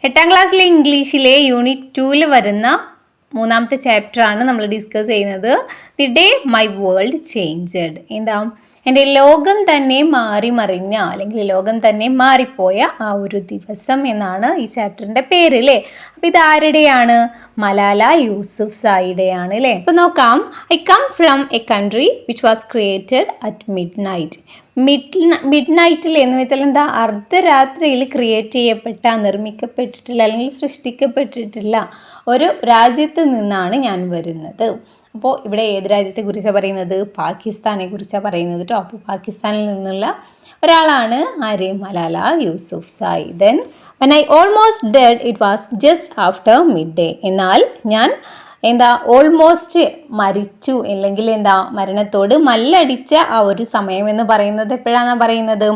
8ാം ക്ലാസ്സിലെ ഇംഗ്ലീഷിലെ യൂണിറ്റ് 2-ൽ വരുന്ന മൂന്നാമത്തെ ചാപ്റ്ററാണ് നമ്മൾ ഡിസ്കസ് ചെയ്യുന്നത്. The day my world changed. എന്താ, എൻ്റെ ലോകം തന്നെ മറിഞ്ഞ അല്ലെങ്കിൽ ലോകം തന്നെ മാറിപ്പോയ ആ ഒരു ദിവസം എന്നാണ് ഈ ചാപ്റ്ററിൻ്റെ പേര് അല്ലേ. അപ്പോൾ ഇത് ആരുടെയാണ്? മലാല യൂസുഫ്സായിയുടെയാണ് അല്ലേ. അപ്പോൾ നോക്കാം. I come from a country which was created at midnight. മിഡ് നൈറ്റിൽ എന്ന് വെച്ചാൽ എന്താ, അർദ്ധരാത്രിയിൽ ക്രിയേറ്റ് ചെയ്യപ്പെട്ട, നിർമ്മിക്കപ്പെട്ടിട്ടുള്ള അല്ലെങ്കിൽ സൃഷ്ടിക്കപ്പെട്ടിട്ടുള്ള ഒരു രാജ്യത്ത് നിന്നാണ് ഞാൻ വരുന്നത്. അപ്പോൾ ഇവിടെ ഏത് രാജ്യത്തെക്കുറിച്ചാണ് പറയുന്നത്? പാകിസ്ഥാനെ കുറിച്ചാണ് പറയുന്നത് കേട്ടോ. അപ്പോൾ പാകിസ്ഥാനിൽ നിന്നുള്ള ഒരാളാണ് ആര്? Malala Yousafzai. Then when I almost dead it was just after midday. എന്നാൽ ഞാൻ ഓൾമോസ്റ്റ് മരിച്ചു അല്ലെങ്കിൽ മരണത്തോട് മല്ലടിച്ച ആ ഒരു സമയം എന്ന് പറയുന്നത് എപ്പോഴാണ് പറയുന്നത്?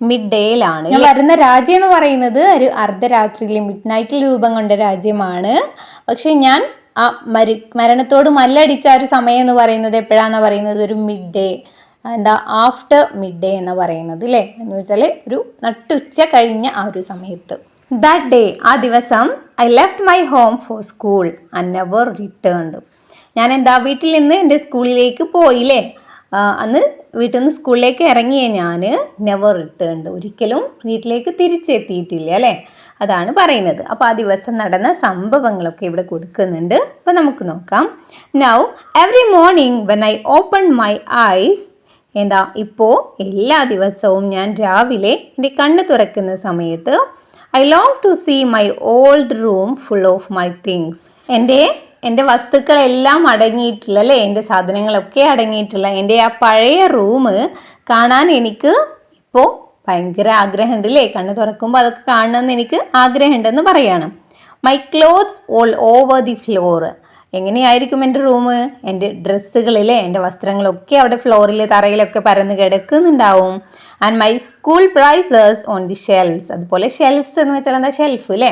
മിഡ് ഡേയിലാണ്. ഞാൻ വരുന്ന രാജ്യം എന്ന് പറയുന്നത് ഒരു അർദ്ധരാത്രിയിൽ മിഡ് നൈറ്റിൽ രൂപം കൊണ്ട രാജ്യമാണ്. പക്ഷെ ഞാൻ ആ മരണത്തോട് മല്ലടിച്ച ഒരു സമയം എന്ന് പറയുന്നത് എപ്പോഴാണ് പറയുന്നത്? ഒരു mid day, after mid day എന്ന് പറയുന്നത് അല്ലേ. എന്ന് വെച്ചാൽ ഒരു നട്ടുച്ച കഴിഞ്ഞ ആ ഒരു സമയത്ത്. ദാറ്റ് ഡേ, ആ ദിവസം, I left my home for school and never returned. ഞാൻ വീട്ടിൽ നിന്ന് എൻ്റെ സ്കൂളിലേക്ക് പോയില്ലേ. അന്ന് വീട്ടിൽ നിന്ന് സ്കൂളിലേക്ക് ഇറങ്ങിയ ഞാൻ നെവർ റിട്ടേൺഡ്, ഒരിക്കലും വീട്ടിലേക്ക് തിരിച്ചെത്തിയിട്ടില്ല അല്ലേ. അതാണ് പറയുന്നത്. അപ്പോൾ ആ ദിവസം നടന്ന സംഭവങ്ങളൊക്കെ ഇവിടെ കൊടുക്കുന്നുണ്ട്. അപ്പോൾ നമുക്ക് നോക്കാം. Now every morning when I open my eyes, ഇപ്പോൾ എല്ലാ ദിവസവും ഞാൻ രാവിലെ എൻ്റെ കണ്ണ് തുറക്കുന്ന സമയത്ത് I long to see my old room full of my things. എൻ്റെ വസ്തുക്കളെല്ലാം അടങ്ങിയിട്ടുള്ള അല്ലേ, എൻ്റെ സാധനങ്ങളൊക്കെ അടങ്ങിയിട്ടുള്ള എൻ്റെ ആ പഴയ റൂം കാണാൻ എനിക്ക് ഇപ്പോൾ ഭയങ്കര ആഗ്രഹമുണ്ട് അല്ലേ. കണ്ണ് തുറക്കുമ്പോൾ അതൊക്കെ കാണണമെന്ന് എനിക്ക് ആഗ്രഹമുണ്ടെന്ന് പറയണം. My clothes all over the floor. എങ്ങനെയായിരിക്കും എൻ്റെ റൂം? എൻ്റെ ഡ്രസ്സുകളിലെ എൻ്റെ വസ്ത്രങ്ങളൊക്കെ അവിടെ ഫ്ലോറിൽ തറയിലൊക്കെ പരന്ന് കിടക്കുന്നുണ്ടാവും. And my school prizes on the shelves. അതുപോലെ ഷെൽഫ്സ് എന്ന് വെച്ചാൽ എന്താ? ഷെൽഫ് അല്ലേ.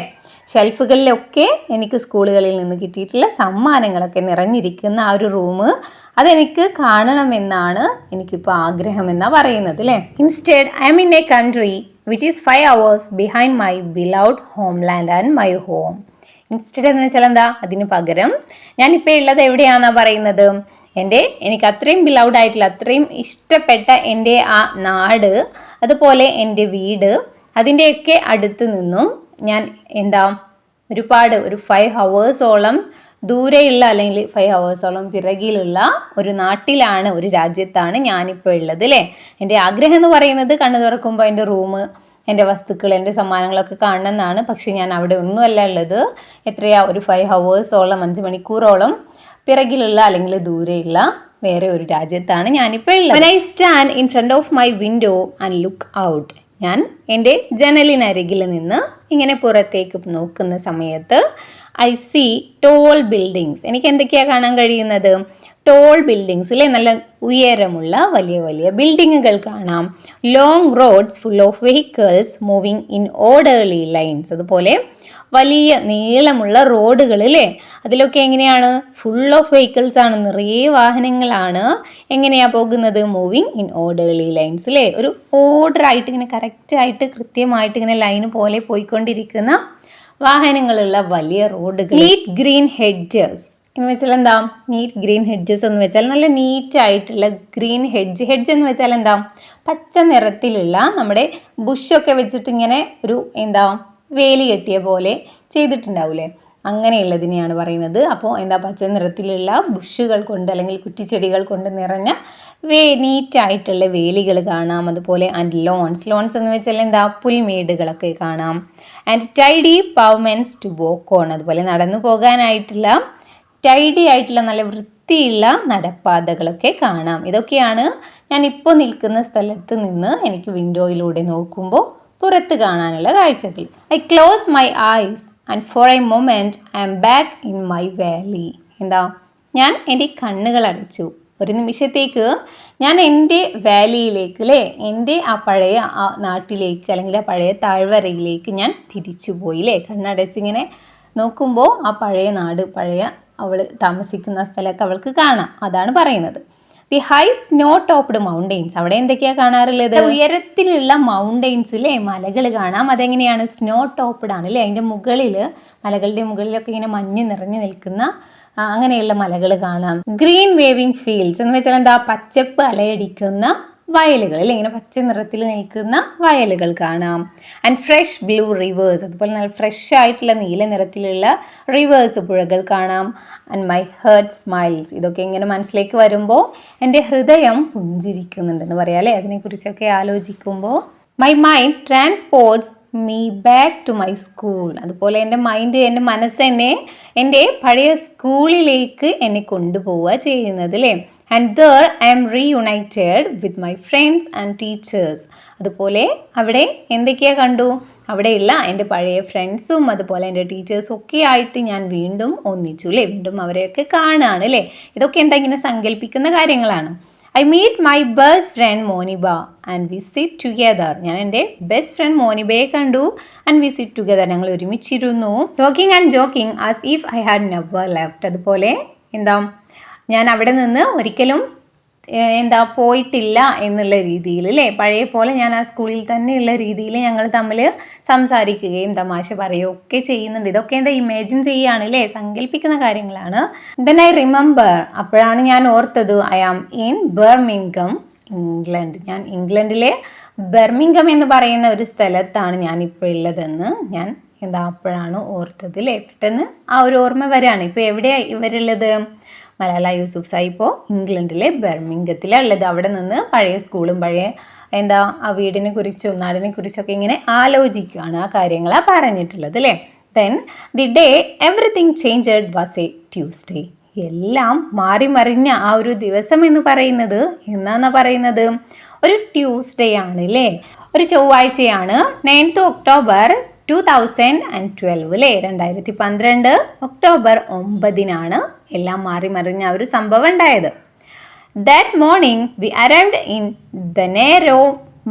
ഷെൽഫുകളിലൊക്കെ എനിക്ക് സ്കൂളുകളിൽ നിന്ന് കിട്ടിയിട്ടുള്ള സമ്മാനങ്ങളൊക്കെ നിറഞ്ഞിരിക്കുന്ന ആ ഒരു റൂം അതെനിക്ക് കാണണമെന്നാണ് എനിക്കിപ്പോൾ ആഗ്രഹമെന്നാണ് പറയുന്നത് അല്ലേ. Instead I M in A country which is 5 hours behind my beloved homeland and my home. Instead എന്ന് വെച്ചാൽ എന്താ? അതിന് പകരം ഞാനിപ്പോൾ ഉള്ളത് എവിടെയാണെന്നാണ് പറയുന്നത്? എനിക്ക് അത്രയും ബിലൗഡ് ആയിട്ടുള്ള, അത്രയും ഇഷ്ടപ്പെട്ട എൻ്റെ ആ നാട്, അതുപോലെ എൻ്റെ വീട്, അതിൻ്റെയൊക്കെ അടുത്ത് നിന്നും ഞാൻ ഒരുപാട് ഒരു 5 hours ദൂരെയുള്ള അല്ലെങ്കിൽ 5 hours പിറകിലുള്ള ഒരു നാട്ടിലാണ്, ഒരു രാജ്യത്താണ് ഞാനിപ്പോൾ ഉള്ളത് അല്ലേ. എൻ്റെ ആഗ്രഹം എന്ന് പറയുന്നത് കണ്ണു തുറക്കുമ്പോൾ എൻ്റെ റൂം, എൻ്റെ വസ്തുക്കൾ, എൻ്റെ സമ്മാനങ്ങളൊക്കെ കാണണമെന്നാണ്. പക്ഷേ ഞാൻ അവിടെ ഒന്നുമല്ല ഉള്ളത്. ഒരു 5 hours 5 മണിക്കൂറോളം പിറകിലുള്ള അല്ലെങ്കിൽ ദൂരെയുള്ള വേറെ ഒരു രാജ്യത്താണ് ഞാനിപ്പോൾ ഉള്ളത്. When I stand in front of my window and look out, ഞാൻ എൻ്റെ ജനലിനരികിൽ നിന്ന് ഇങ്ങനെ പുറത്തേക്ക് നോക്കുന്ന സമയത്ത് ഐ സീ ടോൾ ബിൽഡിങ്സ്. എനിക്ക് എന്തൊക്കെയാണ് കാണാൻ കഴിയുന്നത്? ടോൾ ബിൽഡിങ്സ് അല്ലേ, നല്ല ഉയരമുള്ള വലിയ വലിയ ബിൽഡിങ്ങുകൾ കാണാം. Long roads full of vehicles moving in orderly lines. അതുപോലെ വലിയ നീളമുള്ള റോഡുകൾ അല്ലേ, അതിലൊക്കെ എങ്ങനെയാണ്? ഫുൾ ഓഫ് വെഹിക്കിൾസ് ആണ്, നിറയെ വാഹനങ്ങളാണ്. എങ്ങനെയാണ് പോകുന്നത്? മൂവിങ് ഇൻ ഓർഡർലി ലൈൻസ് അല്ലേ. ഒരു ഓർഡറായിട്ട് ഇങ്ങനെ കറക്റ്റായിട്ട് കൃത്യമായിട്ട് ഇങ്ങനെ ലൈന് പോലെ പോയിക്കൊണ്ടിരിക്കുന്ന വാഹനങ്ങളുള്ള വലിയ റോഡുകൾ. നീറ്റ് ഗ്രീൻ ഹെഡ്ജസ് എന്ന് വെച്ചാൽ എന്താ? നീറ്റ് ഗ്രീൻ ഹെഡ്ജസ് എന്ന് വെച്ചാൽ നല്ല നീറ്റായിട്ടുള്ള ഗ്രീൻ ഹെഡ്ജ്. ഹെഡ്ജ് എന്ന് വെച്ചാൽ എന്താ? പച്ച നിറത്തിലുള്ള നമ്മുടെ ബുഷൊക്കെ വെച്ചിട്ട് ഇങ്ങനെ ഒരു വേലി കെട്ടിയ പോലെ ചെയ്തിട്ടുണ്ടാവൂലേ, അങ്ങനെയുള്ളതിനെയാണ് പറയുന്നത്. അപ്പോൾ പച്ച നിറത്തിലുള്ള ബുഷുകൾ കൊണ്ട് അല്ലെങ്കിൽ കുറ്റിച്ചെടികൾ കൊണ്ട് നിറഞ്ഞ നീറ്റായിട്ടുള്ള വേലികൾ കാണാം. അതുപോലെ ആൻഡ് ലോൺസ് എന്ന് വെച്ചാൽ പുൽമേടുകളൊക്കെ കാണാം. And tidy pavements to walk on. അതുപോലെ നടന്നു പോകാനായിട്ടുള്ള ടൈഡി ആയിട്ടുള്ള നല്ല വൃത്തിയുള്ള നടപ്പാതകളൊക്കെ കാണാം. ഇതൊക്കെയാണ് ഞാൻ ഇപ്പോൾ നിൽക്കുന്ന സ്ഥലത്ത് നിന്ന് എനിക്ക് വിൻഡോയിലൂടെ നോക്കുമ്പോൾ പുറത്ത് കാണാനുള്ള കാഴ്ചകൾ. I close my eyes and for a moment I am back in my valley. ഞാൻ എൻ്റെ കണ്ണുകൾ അടച്ചു. ഒരു നിമിഷത്തേക്ക് ഞാൻ എൻ്റെ വാലിയിലേക്ക് അല്ലേ, എൻ്റെ ആ പഴയ ആ നാട്ടിലേക്ക് അല്ലെങ്കിൽ ആ പഴയ താഴ്വരയിലേക്ക് ഞാൻ തിരിച്ചു പോയില്ലേ. കണ്ണടച്ചിങ്ങനെ നോക്കുമ്പോൾ ആ പഴയ നാട്, പഴയ അവൾ താമസിക്കുന്ന സ്ഥലമൊക്കെ അവൾക്ക് കാണാം. അതാണ് പറയുന്നത്. The high snow topped mountains, അവിടെ എന്തൊക്കെയാ കാണാറുള്ളത്? ഉയരത്തിലുള്ള മൗണ്ടെയിൻസിലെ മലകൾ കാണാം. അതെങ്ങനെയാണ്? സ്നോ ടോപ്ഡ് ആണ് അല്ലേ. അതിൻ്റെ മുകളിൽ, മലകളുടെ മുകളിലൊക്കെ ഇങ്ങനെ മഞ്ഞ് നിറഞ്ഞു നിൽക്കുന്ന അങ്ങനെയുള്ള മലകൾ കാണാം. ഗ്രീൻ വേവിങ് ഫീൽഡ്സ് എന്ന് വെച്ചാൽ എന്താ? പച്ചപ്പ് അലയടിക്കുന്ന വയലുകൾ അല്ലെ, ഇങ്ങനെ പച്ച നിറത്തിൽ നിൽക്കുന്ന വയലുകൾ കാണാം. ആൻഡ് ഫ്രഷ് ബ്ലൂ റിവേഴ്സ്, അതുപോലെ നല്ല ഫ്രഷ് ആയിട്ടുള്ള നീല നിറത്തിലുള്ള റിവേഴ്സ്, പുഴകൾ കാണാം. ആൻഡ് മൈ ഹേർട്ട് സ്മൈൽസ്, ഇതൊക്കെ ഇങ്ങനെ മനസ്സിലേക്ക് വരുമ്പോൾ എൻ്റെ ഹൃദയം പുഞ്ചിരിക്കുന്നുണ്ടെന്ന് പറയാം അല്ലേ. അതിനെക്കുറിച്ചൊക്കെ ആലോചിക്കുമ്പോൾ my mind transports me back to my school, അതുപോലെ എൻ്റെ മൈൻഡ്, എൻ്റെ മനസ്സ് എന്നെ എൻ്റെ പഴയ സ്കൂളിലേക്ക് എന്നെ കൊണ്ടുപോവുക ചെയ്യുന്നത് അല്ലേ. And there I am reunited with my friends and teachers, അതുപോലെ അവിടെ എന്തൊക്കെയാ കണ്ടു? അവിടെയുള്ള എൻ്റെ പഴയ ഫ്രണ്ട്സും അതുപോലെ എൻ്റെ ടീച്ചേഴ്സും ഒക്കെ ആയിട്ട് ഞാൻ വീണ്ടും ഒന്നിച്ചു അല്ലേ, വീണ്ടും അവരെയൊക്കെ കാണുകയാണ് അല്ലേ. ഇതൊക്കെ എന്താ ഇങ്ങനെ സങ്കല്പിക്കുന്ന കാര്യങ്ങളാണ്. I meet my best friend Moniba and we sit together, ഞാൻ എൻ്റെ ബെസ്റ്റ് ഫ്രണ്ട് മോനിബയെ കണ്ടു. ആൻഡ് വി സിറ്റ് ടുഗെദർ, ഞങ്ങൾ ഒരുമിച്ചിരുന്നു. Talking and joking as if I had never left, അതുപോലെ എന്താ ഞാൻ അവിടെ നിന്ന് ഒരിക്കലും പോയിട്ടില്ല എന്നുള്ള രീതിയിൽ അല്ലേ, പഴയ പോലെ ഞാൻ ആ സ്കൂളിൽ തന്നെയുള്ള രീതിയിൽ ഞങ്ങൾ തമ്മിൽ സംസാരിക്കുകയും തമാശ പറയുകയും ഒക്കെ ചെയ്യുന്നുണ്ട്. ഇതൊക്കെ എന്താ ഇമാജിൻ ചെയ്യുകയാണ് അല്ലേ, സങ്കല്പിക്കുന്ന കാര്യങ്ങളാണ്. ദെൻ ഐ റിമെമ്പർ, അപ്പോഴാണ് ഞാൻ ഓർത്തത്, I am in Birmingham England, ഞാൻ ഇംഗ്ലണ്ടിലെ ബർമിംഗം എന്ന് പറയുന്ന ഒരു സ്ഥലത്താണ് ഞാനിപ്പോൾ ഉള്ളതെന്ന് ഞാൻ അപ്പോഴാണ് ഓർത്തത് അല്ലേ. പെട്ടെന്ന് ആ ഒരു ഓർമ്മ വരികയാണ്. ഇപ്പോൾ എവിടെയാണ് ഇവരുള്ളത്? മലാല യൂസുഫ് സായി ഇപ്പോൾ ഇംഗ്ലണ്ടിലെ ബർമിംഗത്തിലാണ് ഉള്ളത്. അവിടെ നിന്ന് പഴയ സ്കൂളും പഴയ ആ വീടിനെ കുറിച്ചും നാടിനെ കുറിച്ചൊക്കെ ഇങ്ങനെ ആലോചിക്കുകയാണ്. ആ കാര്യങ്ങളാണ് പറഞ്ഞിട്ടുള്ളത് അല്ലേ. Then the day everything changed was A Tuesday, എല്ലാം മാറി മറിഞ്ഞ ആ ഒരു ദിവസം എന്ന് പറയുന്നത് എന്നാണ് പറയുന്നത്? ഒരു ട്യൂസ്ഡേ ആണ് അല്ലേ, ഒരു ചൊവ്വാഴ്ചയാണ്. 9th ഒക്ടോബർ 2012 അല്ലേ, 2012 ഒക്ടോബർ 9 എല്ലാം മാറി മറിഞ്ഞ ഒരു സംഭവം ഉണ്ടായത്. That morning we arrived in the narrow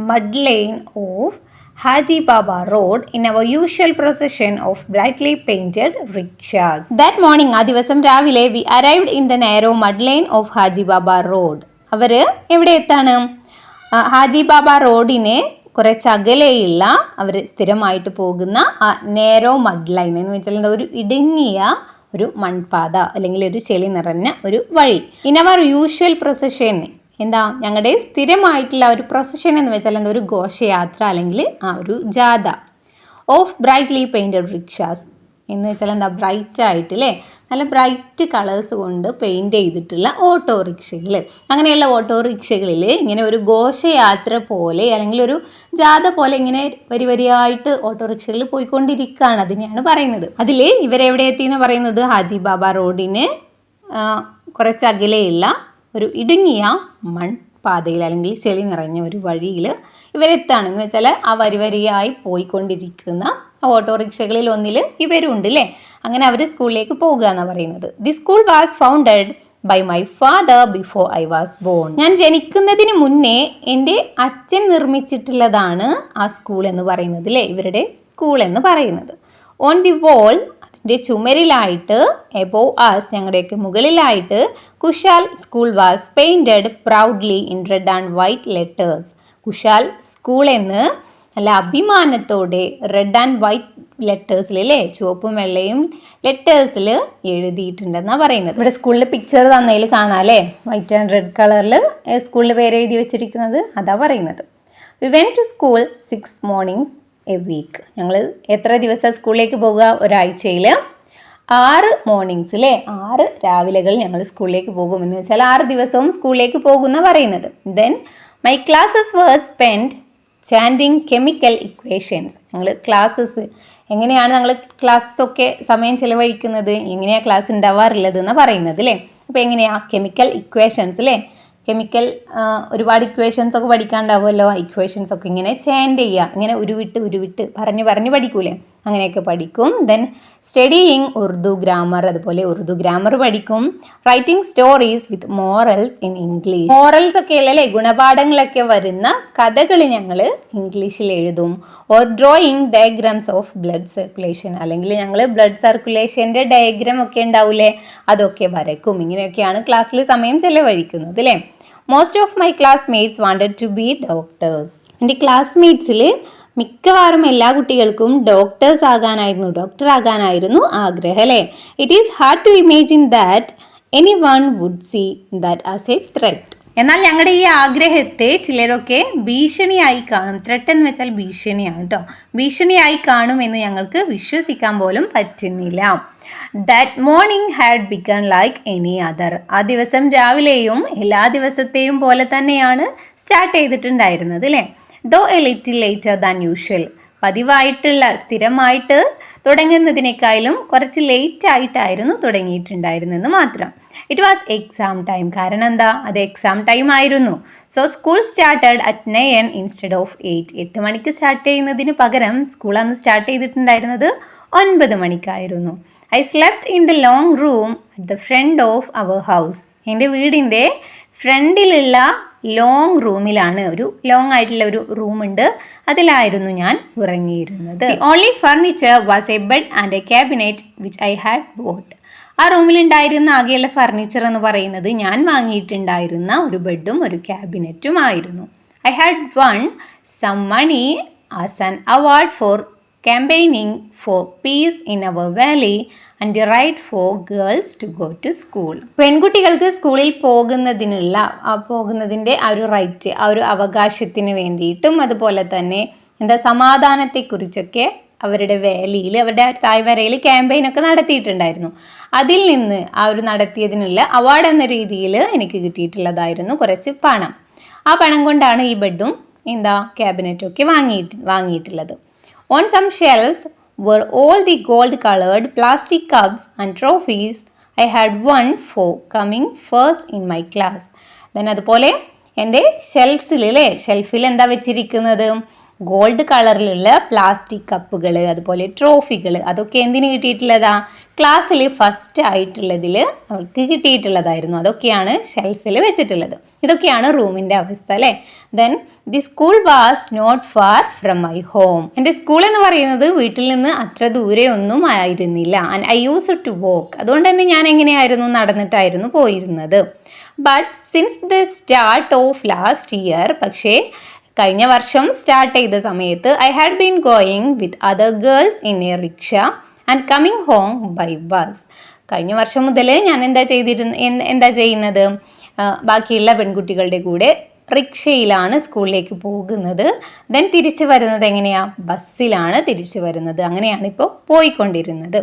mud lane of Haji Baba road in our usual procession of brightly painted rickshaws. That morning, ആ ദിവസം രാവിലെ, we arrived in the narrow mud lane of Haji Baba road, അവർ എവിടെ എത്താണ്? ഹാജി ബാബ റോഡിനെ കുറച്ച് അകലെയുള്ള അവർ സ്ഥിരമായിട്ട് പോകുന്ന ആ നേരോ മഡ് ലൈൻ എന്ന് വെച്ചാൽ എന്താ? ഒരു ഇടുങ്ങിയ ഒരു മൺപാത അല്ലെങ്കിൽ ഒരു ചെളി നിറഞ്ഞ ഒരു വഴി. ഇൻ അവർ യൂഷ്വൽ പ്രൊസഷൻ, ഞങ്ങളുടെ സ്ഥിരമായിട്ടുള്ള ഒരു പ്രൊസഷൻ എന്ന് വെച്ചാൽ എന്താ? ഒരു ഘോഷയാത്ര അല്ലെങ്കിൽ ആ ഒരു ജാഥ. ഓഫ് ബ്രൈറ്റ്ലി പെയിന്റഡ് റിക്ഷാസ് എന്ന് വെച്ചാൽ എന്താ? ബ്രൈറ്റ് ആയിട്ട് അല്ലേ, നല്ല ബ്രൈറ്റ് കളേഴ്സ് കൊണ്ട് പെയിൻറ് ചെയ്തിട്ടുള്ള ഓട്ടോറിക്ഷകൾ. അങ്ങനെയുള്ള ഓട്ടോറിക്ഷകളിൽ ഇങ്ങനെ ഒരു ഘോഷയാത്ര പോലെ അല്ലെങ്കിൽ ഒരു ജാഥ പോലെ ഇങ്ങനെ വരിയായിട്ട് ഓട്ടോറിക്ഷകൾ പോയിക്കൊണ്ടിരിക്കുകയാണ്. അതിനെയാണ് പറയുന്നത്. അതിൽ ഇവരെവിടെ എത്തിയെന്ന് പറയുന്നത്? ഹാജി ബാബ റോഡിന് കുറച്ച് അകലെയുള്ള ഒരു ഇടുങ്ങിയ മൺപാതയിൽ അല്ലെങ്കിൽ ചെളി നിറഞ്ഞ ഒരു വഴിയിൽ ഇവരെത്താണെന്ന് വെച്ചാൽ ആ വരിയായി പോയിക്കൊണ്ടിരിക്കുന്ന ഓട്ടോറിക്ഷകളിൽ ഒന്നിൽ ഇവരുണ്ട് അല്ലേ. അങ്ങനെ അവർ സ്കൂളിലേക്ക് പോകുക എന്നാണ് പറയുന്നത്. The school was founded by my father before I was born, ഞാൻ ജനിക്കുന്നതിന് മുന്നേ എൻ്റെ അച്ഛൻ നിർമ്മിച്ചിട്ടുള്ളതാണ് ആ സ്കൂൾ എന്ന് പറയുന്നത് അല്ലേ, ഇവരുടെ സ്കൂൾ എന്ന് പറയുന്നത്. ഓൺ ദി വോൾ, അതിൻ്റെ ചുമരിലായിട്ട്, എബോവ് ആസ്, ഞങ്ങളുടെയൊക്കെ മുകളിലായിട്ട്, Khushal school was painted proudly in red and white letters. Khushal school എന്ന് നല്ല അഭിമാനത്തോടെ റെഡ് ആൻഡ് വൈറ്റ് ലെറ്റേഴ്സിൽ അല്ലേ, ചുവപ്പും വെള്ളയും ലെറ്റേഴ്സിൽ എഴുതിയിട്ടുണ്ടെന്നാണ് പറയുന്നത്. ഇവിടെ സ്കൂളിൽ പിക്ചർ തന്നതിൽ കാണാം അല്ലേ, വൈറ്റ് ആൻഡ് റെഡ് കളറിൽ സ്കൂളിൻ്റെ പേര് എഴുതി വെച്ചിരിക്കുന്നത്, അതാ പറയുന്നത്. We went to school 6 mornings a week, ഞങ്ങൾ എത്ര ദിവസം സ്കൂളിലേക്ക് പോകുക? ഒരാഴ്ചയിൽ 6 mornings അല്ലേ, 6 രാവിലെകൾ ഞങ്ങൾ സ്കൂളിലേക്ക് പോകും എന്ന് വെച്ചാൽ 6 ദിവസവും സ്കൂളിലേക്ക് പോകുന്ന പറയുന്നത്. Then my classes were spend chanting chemical equations, ഞങ്ങൾ ക്ലാസ്സസ് എങ്ങനെയാണ് ഞങ്ങൾ ക്ലാസ്സൊക്കെ സമയം ചിലവഴിക്കുന്നത്, എങ്ങനെയാണ് ക്ലാസ് ഉണ്ടാവാറുള്ളത് എന്നാണ് പറയുന്നത് അല്ലേ. അപ്പോൾ എങ്ങനെയാണ്? കെമിക്കൽ ഇക്വേഷൻസ് അല്ലേ, കെമിക്കൽ ഒരുപാട് ഇക്വേഷൻസ് ഒക്കെ പഠിക്കാണ്ടാവുമല്ലോ. ഇക്വേഷൻസ് ഒക്കെ ഇങ്ങനെ ചാൻഡ് ചെയ്യുക, ഇങ്ങനെ ഉരുവിട്ട് പറഞ്ഞ് പഠിക്കൂലേ, അങ്ങനെയൊക്കെ പഠിക്കും. ദെൻ സ്റ്റഡിയിങ് ഉറുദു ഗ്രാമർ, അതുപോലെ ഉറുദു ഗ്രാമർ പഠിക്കും. Writing stories with morals in English, morals ഒക്കെ ഉള്ളല്ലേ, ഗുണപാഠങ്ങളൊക്കെ വരുന്ന കഥകൾ ഞങ്ങൾ ഇംഗ്ലീഷിൽ എഴുതും. Or drawing diagrams of blood circulation, അല്ലെങ്കിൽ ഞങ്ങൾ ബ്ലഡ് സർക്കുലേഷൻ്റെ ഡയഗ്രാം ഒക്കെ ഉണ്ടാവില്ലേ, അതൊക്കെ വരക്കും. ഇങ്ങനെയൊക്കെയാണ് ക്ലാസ്സിൽ സമയം ചെലവഴിക്കുന്നത് അല്ലേ. Most of my classmates wanted to be doctors. എൻ്റെ ക്ലാസ്മേറ്റ്സിൽ മിക്കവാറും എല്ലാ കുട്ടികൾക്കും ഡോക്ടർ ആകാനായിരുന്നു ആഗ്രഹം അല്ലേ. It is hard to imagine that anyone would see that as a threat. എന്നാൽ ഞങ്ങളുടെ ഈ ആഗ്രഹത്തെ ചിലരൊക്കെ ഭീഷണിയായി കാണും. ത്രെറ്റ് എന്ന് വെച്ചാൽ ഭീഷണിയാണ് കേട്ടോ. ഭീഷണിയായി കാണും എന്ന് ഞങ്ങൾക്ക് വിശ്വസിക്കാൻ പോലും പറ്റുന്നില്ല. That morning had begun like any other. ആ ദിവസം രാവിലെയും എല്ലാ ദിവസത്തെയും പോലെ തന്നെയാണ് സ്റ്റാർട്ട് ചെയ്തിട്ടുണ്ടായിരുന്നത് അല്ലേ. Though a little later than usual. പതിവായിട്ടുള്ള സ്ഥിരമായിട്ട് തുടങ്ങുന്നതിനേക്കാളും കുറച്ച് ലേറ്റ് ആയിട്ടായിരുന്നു തുടങ്ങിയിട്ടുണ്ടായിരുന്നെന്ന് മാത്രം. It was exam time. കാരണം എന്താ, അത് എക്സാം ടൈം ആയിരുന്നു. So school started at 9 instead of 8. 8 മണിക്ക് സ്റ്റാർട്ട് ചെയ്യുന്നതിന് പകരം സ്കൂൾ അന്ന് സ്റ്റാർട്ട് ചെയ്തിട്ടുണ്ടായിരുന്നത് 9 മണിക്കായിരുന്നു. I slept in the long room at the front of our house. എൻ്റെ വീടിൻ്റെ ഫ്രണ്ടിലുള്ള ലോങ് റൂമിലാണ്, ഒരു ലോങ് ആയിട്ടുള്ള ഒരു റൂമുണ്ട്, അതിലായിരുന്നു ഞാൻ ഉറങ്ങിയിരുന്നത്. Only furniture was a bed and a cabinet which I had bought. ആ റൂമിലുണ്ടായിരുന്ന ആകെയുള്ള ഫർണിച്ചർ എന്ന് പറയുന്നത് ഞാൻ വാങ്ങിയിട്ടുണ്ടായിരുന്ന ഒരു ബെഡും ഒരു ക്യാബിനറ്റും ആയിരുന്നു. I had won some money as an award for campaigning for peace in our valley and the right for girls to go to school. പെൺകുട്ടികൾക്ക് സ്കൂളിൽ പോകുന്നതിൻ്റെ ആ ഒരു റൈറ്റ്, ആ ഒരു അവകാശത്തിന് വേണ്ടിയിട്ടും അതുപോലെ തന്നെ സമാധാനത്തെക്കുറിച്ചൊക്കെ അവരുടെ വാലിയിൽ, അവരുടെ താഴ്വരയിൽ ക്യാമ്പയിനൊക്കെ നടത്തിയിട്ടുണ്ടായിരുന്നു. അതിൽ നിന്ന് ആ ഒരു നടത്തിയതിനുള്ള അവാർഡ് എന്ന രീതിയിൽ എനിക്ക് കിട്ടിയിട്ടുള്ളതായിരുന്നു കുറച്ച് പണം. ആ പണം കൊണ്ടാണ് ഈ ബെഡും ക്യാബിനറ്റും ഒക്കെ വാങ്ങിയിട്ടുള്ളത്. On some shelves were all the gold-colored plastic cups and trophies I had won for coming first in my class. Then അതുപോലെ എൻ്റെ ഷെൽഫിൽ എന്താ വെച്ചിരിക്കുന്നത്, ഗോൾഡ് കളറിലുള്ള പ്ലാസ്റ്റിക് കപ്പുകൾ, അതുപോലെ ട്രോഫികൾ. അതൊക്കെ എന്തിന് കിട്ടിയിട്ടുള്ളതാ, ക്ലാസ്സിൽ ഫസ്റ്റ് ആയിട്ടുള്ളതിൽ അവൾക്ക് കിട്ടിയിട്ടുള്ളതായിരുന്നു. അതൊക്കെയാണ് ഷെൽഫിൽ വെച്ചിട്ടുള്ളത്. ഇതൊക്കെയാണ് റൂമിൻ്റെ അവസ്ഥ അല്ലേ. Then the school was not far from my home. എൻ്റെ സ്കൂൾ എന്ന് പറയുന്നത് വീട്ടിൽ നിന്ന് അത്ര ദൂരെ ഒന്നും ആയിരുന്നില്ല. And I use to walk. അതുകൊണ്ട് തന്നെ ഞാൻ എങ്ങനെയായിരുന്നു, നടന്നിട്ടായിരുന്നു പോയിരുന്നത്. But since the start of last year, പക്ഷേ കഴിഞ്ഞ വർഷം സ്റ്റാർട്ട് ചെയ്ത സമയത്ത് I had been going with other girls in a rickshaw and coming home by bus. കഴിഞ്ഞ വർഷം മുതൽ ഞാൻ എന്താ ചെയ്യുന്നത്, ബാക്കിയുള്ള പെൺകുട്ടികളുടെ കൂടെ റിക്ഷയിലാണ് സ്കൂളിലേക്ക് പോകുന്നത്. ദെൻ തിരിച്ചു വരുന്നത് എങ്ങനെയാണ്, ബസ്സിലാണ് തിരിച്ചു വരുന്നത്. അങ്ങനെയാണ് ഇപ്പോൾ പോയിക്കൊണ്ടിരുന്നത്.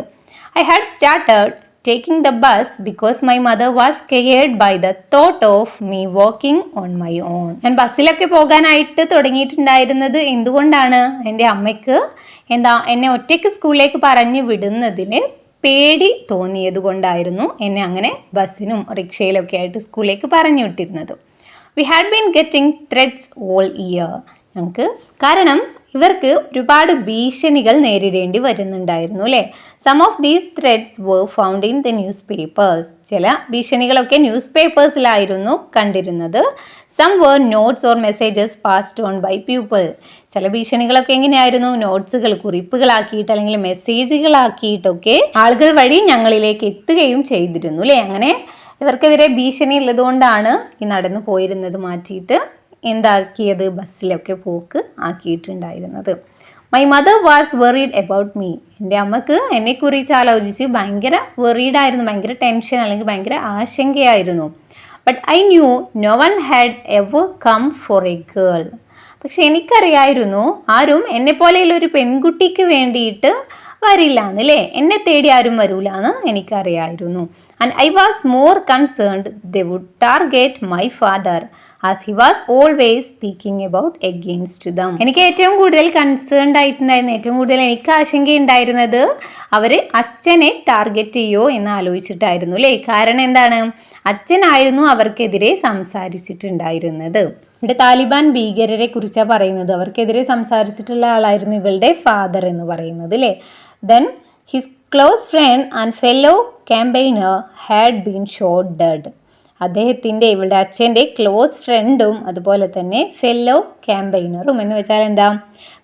I had started taking the bus because my mother was scared by the thought of me walking on my own. ഞാൻ ബസ്സിലൊക്കെ പോകാനായിട്ട് തുടങ്ങിയിട്ടുണ്ടായിരുന്നത് എന്തുകൊണ്ടാണ്, എൻ്റെ അമ്മയ്ക്ക് എന്നെ ഒറ്റയ്ക്ക് സ്കൂളിലേക്ക് പറഞ്ഞു വിടുന്നതിന് പേടി തോന്നിയത് കൊണ്ടായിരുന്നു എന്നെ അങ്ങനെ ബസ്സിനും റിക്ഷയിലൊക്കെ ആയിട്ട് സ്കൂളിലേക്ക് പറഞ്ഞു വിട്ടിരുന്നത്. We had been getting threats all year. കാരണം ഇവർക്ക് ഒരുപാട് ഭീഷണികൾ നേരിടേണ്ടി വരുന്നുണ്ടായിരുന്നു അല്ലേ. Some of these threats were found in the newspapers. ചില ഭീഷണികളൊക്കെ ന്യൂസ് പേപ്പേഴ്സിലായിരുന്നു കണ്ടിരുന്നത്. Some were notes or messages passed on by people. ചില ഭീഷണികളൊക്കെ എങ്ങനെയായിരുന്നു, നോട്ട്സുകൾ, കുറിപ്പുകളാക്കിയിട്ട് അല്ലെങ്കിൽ മെസ്സേജുകളാക്കിയിട്ടൊക്കെ ആളുകൾ വഴി ഞങ്ങളിലേക്ക് എത്തുകയും ചെയ്തിരുന്നു അല്ലേ. അങ്ങനെ ഇവർക്കെതിരെ ഭീഷണി ഉള്ളതുകൊണ്ടാണ് ഈ നടന്നു പോയിരുന്നത് മാറ്റിയിട്ട് എന്താക്കിയത്, ബസ്സിലൊക്കെ പോക്ക് ആക്കിയിട്ടുണ്ടായിരുന്നത്. My mother was worried about me. എൻ്റെ അമ്മക്ക് എന്നെക്കുറിച്ച് ആലോചിച്ച് ഭയങ്കര വെറീഡായിരുന്നു, ഭയങ്കര ടെൻഷൻ അല്ലെങ്കിൽ ഭയങ്കര ആശങ്കയായിരുന്നു. But I knew no one had ever come for a girl. പക്ഷെ എനിക്കറിയായിരുന്നു ആരും എന്നെപ്പോലെയുള്ള ഒരു പെൺകുട്ടിക്ക് വേണ്ടിയിട്ട് വരില്ല എന്നല്ലേ, എന്നെ തേടി ആരും വരൂലെന്ന് എനിക്കറിയായിരുന്നു. And I was more concerned they would target my father as he was always speaking about against them. എനിക്ക് ഏറ്റവും കൂടുതൽ കൺസേൺഡ് ആയിട്ടുണ്ടായിരുന്നു, ഏറ്റവും കൂടുതൽ എനിക്ക് ആശങ്കയുണ്ടായിരുന്നത് അവർ അച്ഛനെ ടാർഗറ്റ് ചെയ്യോ എന്ന് ആലോചിച്ചിട്ടായിരുന്നു അല്ലേ. കാരണം എന്താണ്, അച്ഛനായിരുന്നു അവർക്കെതിരെ സംസാരിച്ചിട്ടുണ്ടായിരുന്നത്. ഇവിടെ താലിബാൻ ഭീകരരെ കുറിച്ചാണ് പറയുന്നത്. അവർക്കെതിരെ സംസാരിച്ചിട്ടുള്ള ആളായിരുന്നു ഇവളുടെ ഫാദർ എന്ന് പറയുന്നത് അല്ലേ. Then his close friend and fellow campaigner had been shot dead. അദ്ദേഹത്തിൻ്റെ, ഇവളുടെ അച്ഛൻ്റെ ക്ലോസ് ഫ്രണ്ടും അതുപോലെ തന്നെ ഫെല്ലോ ക്യാമ്പയിനറും എന്ന് വെച്ചാൽ എന്താ,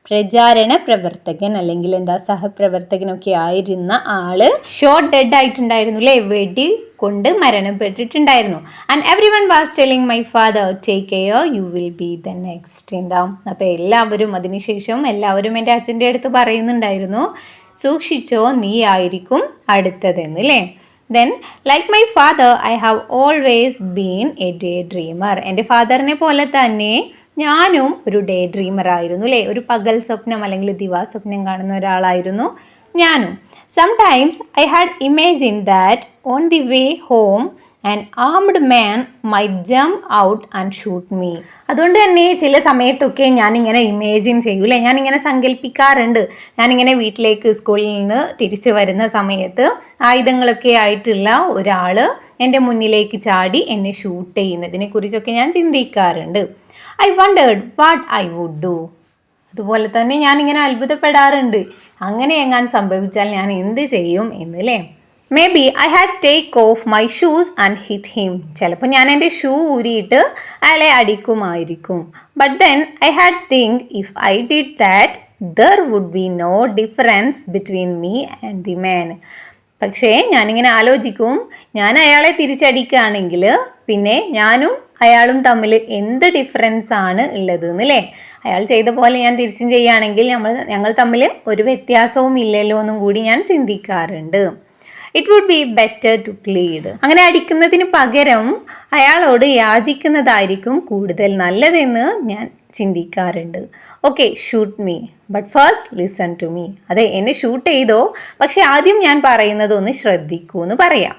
പ്രചാരണ പ്രവർത്തകൻ അല്ലെങ്കിൽ എന്താ സഹപ്രവർത്തകനൊക്കെ ആയിരുന്ന ആള് ഷോട്ട് ഡെഡ് ആയിട്ടുണ്ടായിരുന്നു അല്ലേ, വെടി കൊണ്ട് മരണപ്പെട്ടിട്ടുണ്ടായിരുന്നു. And everyone was telling my father take care you will be the next. എന്താ അപ്പോൾ എല്ലാവരും അതിനുശേഷം എല്ലാവരും എൻ്റെ അച്ഛൻ്റെ അടുത്ത് പറയുന്നുണ്ടായിരുന്നു, സൂക്ഷിച്ചോ നീ ആയിരിക്കും അടുത്തതെന്ന് അല്ലേ. Then like my father I have always been A day dreamer. എൻ്റെ ഫാദറിനെ പോലെ തന്നെ ഞാനും ഒരു ഡേ ഡ്രീമർ ആയിരുന്നു അല്ലേ, ഒരു പകൽ സ്വപ്നം അല്ലെങ്കിൽ ദിവാസ്വപ്നം കാണുന്ന ഒരാളായിരുന്നു ഞാനും. Sometimes I had imagine that on the way home an armed man might jump out and shoot me. അതുകൊണ്ട് തന്നെ ചില സമയത്തൊക്കെ ഞാനിങ്ങനെ ഇമേജിൻ ചെയ്യൂലേ, ഞാനിങ്ങനെ സങ്കല്പിക്കാറുണ്ട്, ഞാനിങ്ങനെ വീട്ടിലേക്ക് സ്കൂളിൽ നിന്ന് തിരിച്ചു വരുന്ന സമയത്ത് ആയുധങ്ങളൊക്കെ ആയിട്ടുള്ള ഒരാൾ എൻ്റെ മുന്നിലേക്ക് ചാടി എന്നെ ഷൂട്ട് ചെയ്യുന്നതിനെ കുറിച്ചൊക്കെ ഞാൻ ചിന്തിക്കാറുണ്ട്. I wondered what I would do. അതുപോലെ തന്നെ ഞാനിങ്ങനെ അത്ഭുതപ്പെടാറുണ്ട്, അങ്ങനെ എങ്ങാൻ സംഭവിച്ചാൽ ഞാൻ എന്ത് ചെയ്യും എന്നല്ലേ. Maybe I had take off my shoes and hit him. ചിലപ്പോൾ ഞാൻ എൻ്റെ ഷൂ ഊരിയിട്ട് അയാളെ അടിക്കുമായിരിക്കും. But then I had think if I did that there would be no difference between me and the man. പക്ഷേ ഞാനിങ്ങനെ ആലോചിക്കും, ഞാൻ അയാളെ തിരിച്ചടിക്കുകയാണെങ്കിൽ പിന്നെ ഞാനും അയാളും തമ്മിൽ എന്ത് ഡിഫറൻസ് ആണ് ഉള്ളത് എന്നല്ലേ. അയാൾ ചെയ്ത പോലെ ഞാൻ തിരിച്ചും ചെയ്യുകയാണെങ്കിൽ ഞങ്ങൾ തമ്മിൽ ഒരു വ്യത്യാസവും ഇല്ലല്ലോ എന്നും കൂടി ഞാൻ ചിന്തിക്കാറുണ്ട്. It would be better to plead. അങ്ങനെ അടിക്കുന്നതിന് പകരം അയാളോട് യാചിക്കുന്നതായിരിക്കും കൂടുതൽ നല്ലതെന്ന് ഞാൻ ചിന്തിക്കാറുണ്ട്. Okay, shoot me but first listen to me. അതെ, എന്നെ ഷൂട്ട് ചെയ്തോ, പക്ഷെ ആദ്യം ഞാൻ പറയുന്നത് ഒന്ന് ശ്രദ്ധിക്കൂ എന്ന് പറയാം.